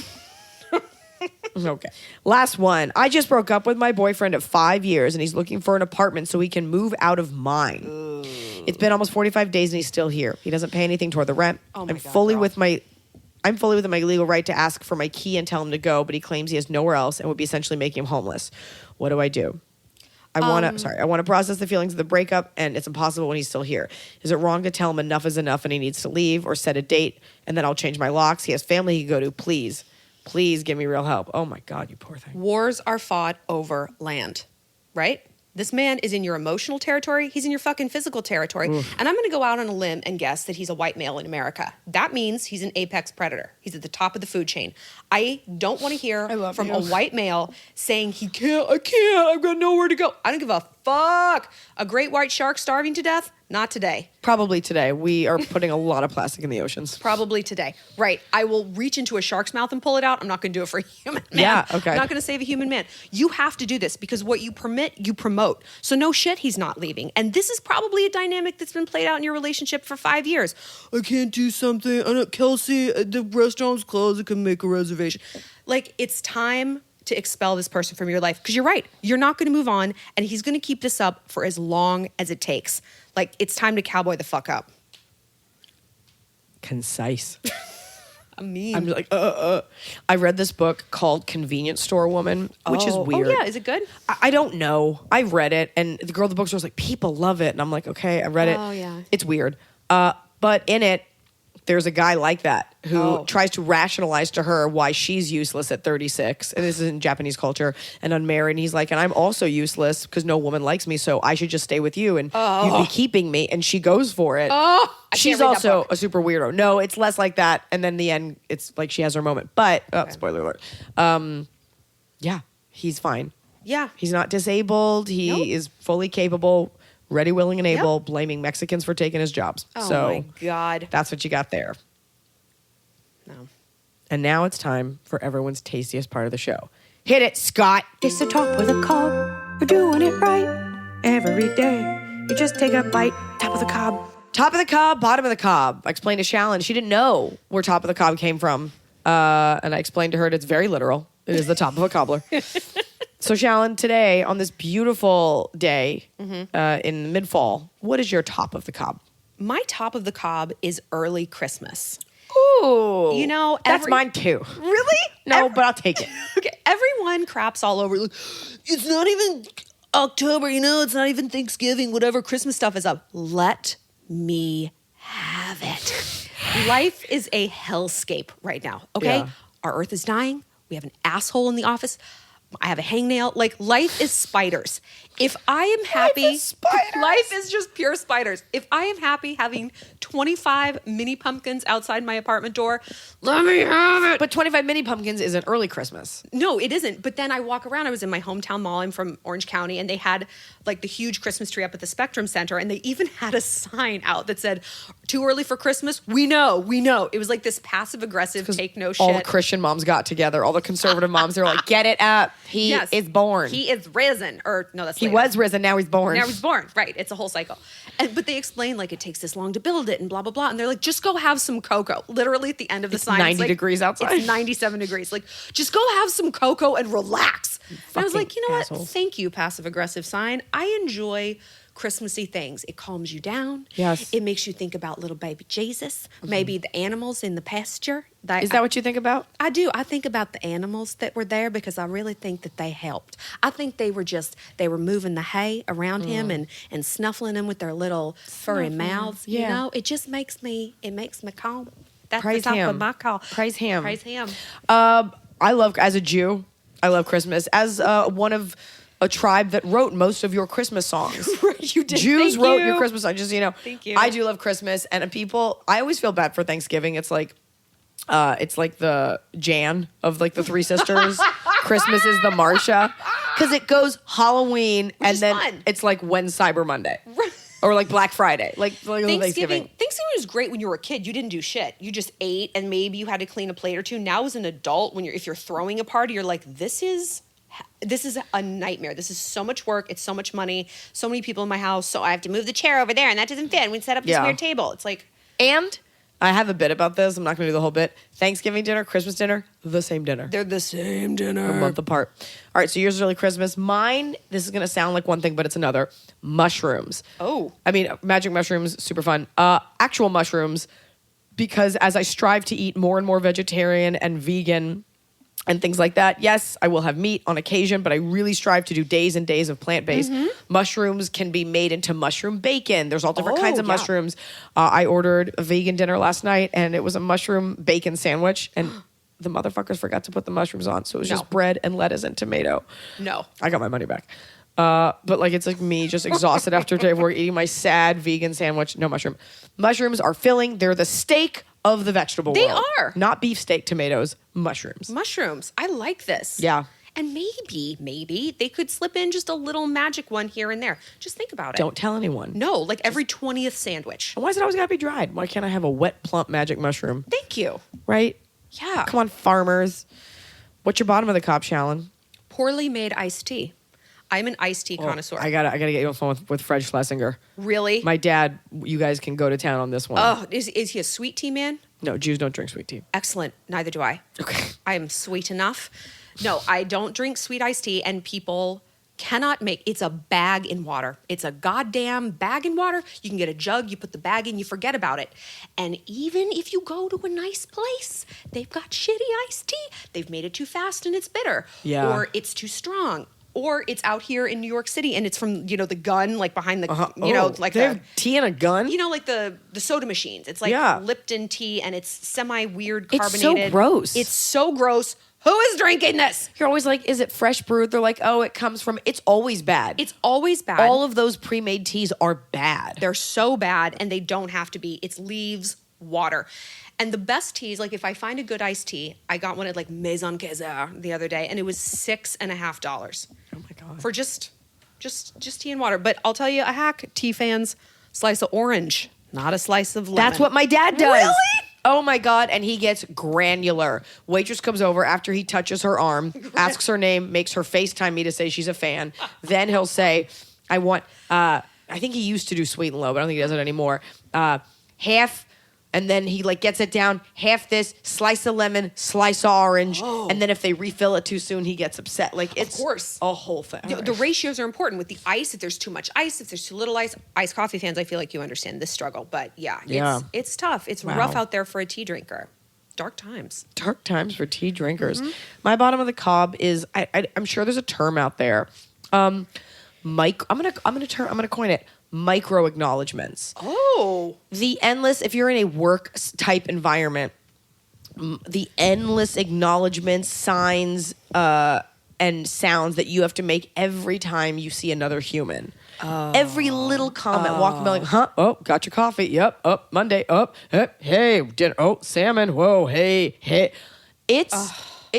Okay. Last one. I just broke up with my boyfriend of 5 years, and he's looking for an apartment so he can move out of mine. Ooh. It's been almost 45 days, and he's still here. He doesn't pay anything toward the rent. Oh my God, I'm fully within my legal right to ask for my key and tell him to go, but he claims he has nowhere else and would be essentially making him homeless. What do I do? I want to process the feelings of the breakup, and it's impossible when he's still here. Is it wrong to tell him enough is enough and he needs to leave, or set a date and then I'll change my locks? He has family he can go to. Please give me real help. Oh my God, you poor thing. Wars are fought over land, right? This man is in your emotional territory. He's in your fucking physical territory. Oof. And I'm going to go out on a limb and guess that he's a white male in America. That means he's an apex predator. He's at the top of the food chain. I don't want to hear from a white male saying I can't, I've got nowhere to go. I don't give a fuck. A great white shark starving to death? Not today. Probably today. We are putting a lot of plastic in the oceans. Probably today. Right. I will reach into a shark's mouth and pull it out. I'm not going to do it for a human man. Yeah, okay. I'm not going to save a human man. You have to do this because what you permit, you promote. So no shit, he's not leaving. And this is probably a dynamic that's been played out in your relationship for 5 years. I can't do something. Kelsey, the restaurant's closed. I can make a reservation. It's time to expel this person from your life. Because you're right. You're not going to move on. And he's going to keep this up for as long as it takes. It's time to cowboy the fuck up. Concise. I'm mean. I'm like, I read this book called Convenience Store Woman, which is weird. Oh, yeah. Is it good? I don't know. I read it, and the girl at the bookstore was like, people love it. And I'm like, okay, I read it. Oh, yeah. It's weird. But in it, there's a guy like that who tries to rationalize to her why she's useless at 36. And this is in Japanese culture, and unmarried. And he's like, and I'm also useless because no woman likes me, so I should just stay with you and you'd be keeping me. And she goes for it. She's also a super weirdo. No, it's less like that. And then in the end, it's like she has her moment. But, spoiler alert. Yeah, he's fine. Yeah. He's not disabled. He is fully capable, ready, willing, and able, blaming Mexicans for taking his jobs. Oh, so my God. That's what you got there. No. And now it's time for everyone's tastiest part of the show. Hit it, Scott. It's the top of the cob. We're doing it right every day. You just take a bite, top of the cob. Top of the cob, bottom of the cob. I explained to Shallon. She didn't know where top of the cob came from. And I explained to her that it's very literal. It is the top of a cobbler. So, Shallon, today, on this beautiful day in mid-fall, what is your top of the cob? My top of the cob is early Christmas. Ooh. You know, that's mine too. Really? No, but I'll take it. Okay, everyone craps all over. Like, it's not even October, it's not even Thanksgiving, whatever Christmas stuff is up. Let me have it. Life is a hellscape right now, okay? Yeah. Our earth is dying. We have an asshole in the office. I have a hangnail. Like, life is spiders. If I am happy, life is just pure spiders. If I am happy having 25 mini pumpkins outside my apartment door, let me have it. But 25 mini pumpkins isn't early Christmas. No, it isn't. But then I walk around. I was in my hometown mall. I'm from Orange County, and they had like the huge Christmas tree up at the Spectrum Center, and they even had a sign out that said, "Too early for Christmas? We know. It was like this passive aggressive take no shit. All the Christian moms got together. All the conservative moms, they're like, get it up. He is born. He is risen. Or no, that's He later. was risen. Now he's born. Now he's born. Right. It's a whole cycle. But they explain like it takes this long to build it and blah, blah, blah. And they're like, just go have some cocoa. Literally at the end of the sign. 90 degrees outside. It's 97 degrees. Like, just go have some cocoa and relax. And I was like, you know what? Thank you, passive aggressive sign. I enjoy Christmassy things. It calms you down. Yes. It makes you think about little baby Jesus, maybe the animals in the pasture. Is that what you think about? I do. I think about the animals that were there because I really think that they helped. I think they were moving the hay around him and snuffling him with their little furry mouths. Yeah. You know, it just makes me calm. That's Praise the top him. of my call. Praise him. Praise him. As a Jew, I love Christmas. As one of a tribe that wrote most of your Christmas songs. You did. Jews Thank wrote you. your Christmas songs. Just, Thank you. I do love Christmas. And I always feel bad for Thanksgiving. It's like the Jan of like the Three Sisters. Christmas is the Marsha. Because it goes Halloween and is then fun. it's like when Cyber Monday. Or like Black Friday. Like Thanksgiving was great when you were a kid. You didn't do shit. You just ate and maybe you had to clean a plate or two. Now as an adult, if you're throwing a party, you're like, this is a nightmare. This is so much work. It's so much money. So many people in my house. So I have to move the chair over there and that doesn't fit. And we set up this weird table. It's like. And I have a bit about this. I'm not going to do the whole bit. Thanksgiving dinner, Christmas dinner, the same dinner. They're the same dinner. A month apart. All right, so yours is early Christmas. Mine, this is going to sound like one thing, but it's another. Mushrooms. Oh. I mean, magic mushrooms, super fun. Actual mushrooms, because as I strive to eat more and more vegetarian and vegan and things like that, yes, I will have meat on occasion, but I really strive to do days and days of plant-based. Mm-hmm. Mushrooms can be made into mushroom bacon. There's all different kinds of yeah. mushrooms. I ordered a vegan dinner last night, and it was a mushroom bacon sandwich, and the motherfuckers forgot to put the mushrooms on, so it was just bread and lettuce and tomato. No. I got my money back. But like it's like me just exhausted after a day of work eating my sad vegan sandwich. No mushroom. Mushrooms are filling. They're the steak of the vegetable world. They are. Not beefsteak, tomatoes, mushrooms. Mushrooms. I like this. Yeah. And maybe they could slip in just a little magic one here and there. Just think about it. Don't tell anyone. No, like every 20th sandwich. Why is it always got to be dried? Why can't I have a wet, plump magic mushroom? Thank you. Right? Yeah. Come on, farmers. What's your bottom of the cop, Shallon? Poorly made iced tea. I'm an iced tea connoisseur. I gotta get you on the phone with Fred Schlesinger. Really? My dad, you guys can go to town on this one. Oh, is he a sweet tea man? No, Jews don't drink sweet tea. Excellent. Neither do I. Okay. I am sweet enough. No, I don't drink sweet iced tea, and people cannot make it's a bag in water. It's a goddamn bag in water. You can get a jug, you put the bag in, you forget about it. And even if you go to a nice place, they've got shitty iced tea. They've made it too fast and it's bitter. Yeah. Or it's too strong. Or it's out here in New York City and it's from, the gun, like behind the, like they have tea and a gun? like the soda machines. It's like Lipton tea and it's semi-weird It's carbonated. so gross. It's so gross. Who is drinking this? You're always like, is it fresh brewed? They're like, oh, it comes from, it's always bad. It's always bad. All of those pre-made teas are bad. They're so bad and they don't have to be. It's leaves, water. And the best teas, like if I find a good iced tea, I got one at like Maison Kayser the other day and it was $6.50. Oh my God. For just tea and water. But I'll tell you a hack, tea fans, slice of orange, not a slice of lemon. That's what my dad does. Really? Oh my God. And he gets granular. Waitress comes over after he touches her arm, asks her name, makes her FaceTime me to say she's a fan. Then he'll say, I want, I think he used to do sweet and low, but I don't think he does it anymore. Half And then he like gets it down, half this, slice of lemon, slice of orange. And then if they refill it too soon, he gets upset. Like it's course. a whole thing. The ratios are important with the ice. If there's too much ice, if there's too little ice, iced coffee fans, I feel like you understand this struggle. But yeah. It's tough. It's rough out there for a tea drinker. Dark times. Dark times for tea drinkers. My bottom of the cob is I'm sure there's a term out there. I'm gonna coin it. Micro acknowledgements. Oh. The endless, if you're in a work type environment, the endless acknowledgements, signs, and sounds that you have to make every time you see another human. Every little comment, walking by like, huh? Oh, got your coffee. Yep. Oh, Monday. Oh, hey, dinner. Oh, salmon. Whoa, hey. It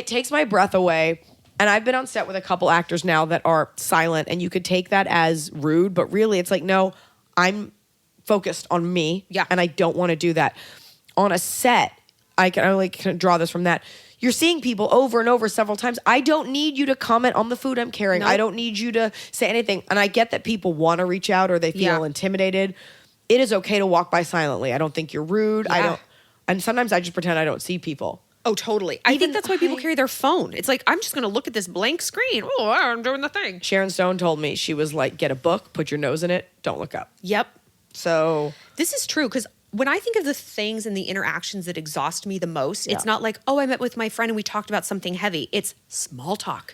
takes my breath away. And I've been on set with a couple actors now that are silent, and you could take that as rude, but really it's like, no, I'm focused on me, and I don't want to do that. On a set, I can only draw this from that. You're seeing people over and over several times. I don't need you to comment on the food I'm carrying. Nope. I don't need you to say anything. And I get that people want to reach out or they feel intimidated. It is okay to walk by silently. I don't think you're rude. And sometimes I just pretend I don't see people. Oh, totally. I think that's why people carry their phone. It's like, I'm just going to look at this blank screen. Oh, I'm doing the thing. Sharon Stone told me, she was like, get a book, put your nose in it, don't look up. Yep. So. This is true because when I think of the things and the interactions that exhaust me the most, it's not like, oh, I met with my friend and we talked about something heavy. It's small talk.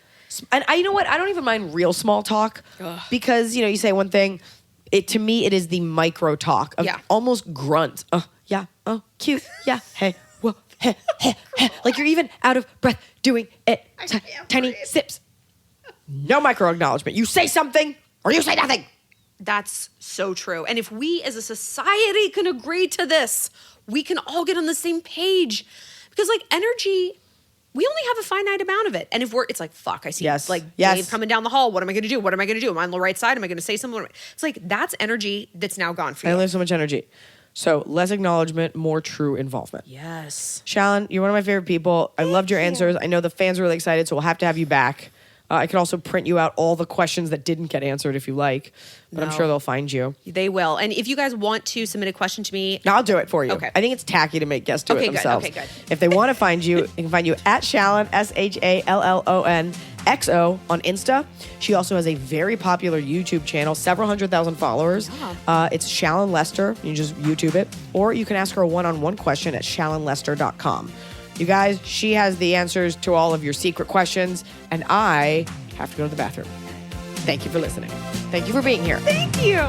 And you know what? I don't even mind real small talk because, you say one thing. To me, it is the micro talk of almost grunt. Yeah. Oh, cute. Yeah. Hey. Whoa. Hey. Like you're even out of breath doing it. Tiny sips. No micro acknowledgement. You say something or you say nothing. That's so true. And if we as a society can agree to this, we can all get on the same page. Because like energy, we only have a finite amount of it. And if it's like, fuck, I see Dave coming down the hall. What am I going to do? What am I going to do? Am I on the right side? Am I going to say something? It's like, that's energy that's now gone for you. I only have so much energy. So less acknowledgement, more true involvement. Yes. Shallon, you're one of my favorite people. I loved your answers. I know the fans are really excited, so we'll have to have you back. I could also print you out all the questions that didn't get answered if you like, but I'm sure they'll find you. They will. And if you guys want to submit a question to me, I'll do it for you. Okay. I think it's tacky to make guests do it themselves. Okay, good. If they want to find you, they can find you at Shallon, ShallonXO on Insta. She also has a very popular YouTube channel, several 100,000 followers. Yeah. It's Shallon Lester. You just YouTube it. Or you can ask her a one-on-one question at shallonlester.com. You guys, she has the answers to all of your secret questions, and I have to go to the bathroom. Thank you for listening. Thank you for being here. Thank you.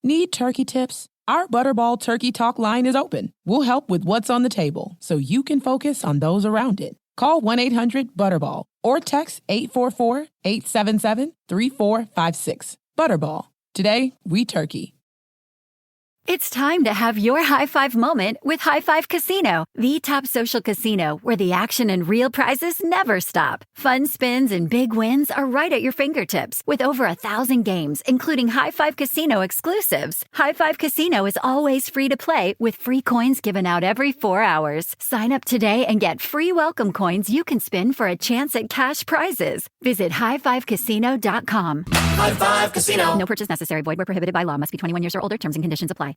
Need turkey tips? Our Butterball Turkey Talk line is open. We'll help with what's on the table so you can focus on those around it. Call 1-800-BUTTERBALL or text 844-877-3456. Butterball. Today, we turkey. It's time to have your high five moment with High Five Casino, the top social casino where the action and real prizes never stop. Fun spins and big wins are right at your fingertips with over 1,000 games, including High Five Casino exclusives. High Five Casino is always free to play with free coins given out every 4 hours. Sign up today and get free welcome coins you can spin for a chance at cash prizes. Visit highfivecasino.com. High Five Casino. No purchase necessary. Void where prohibited by law. Must be 21 years or older. Terms and conditions apply.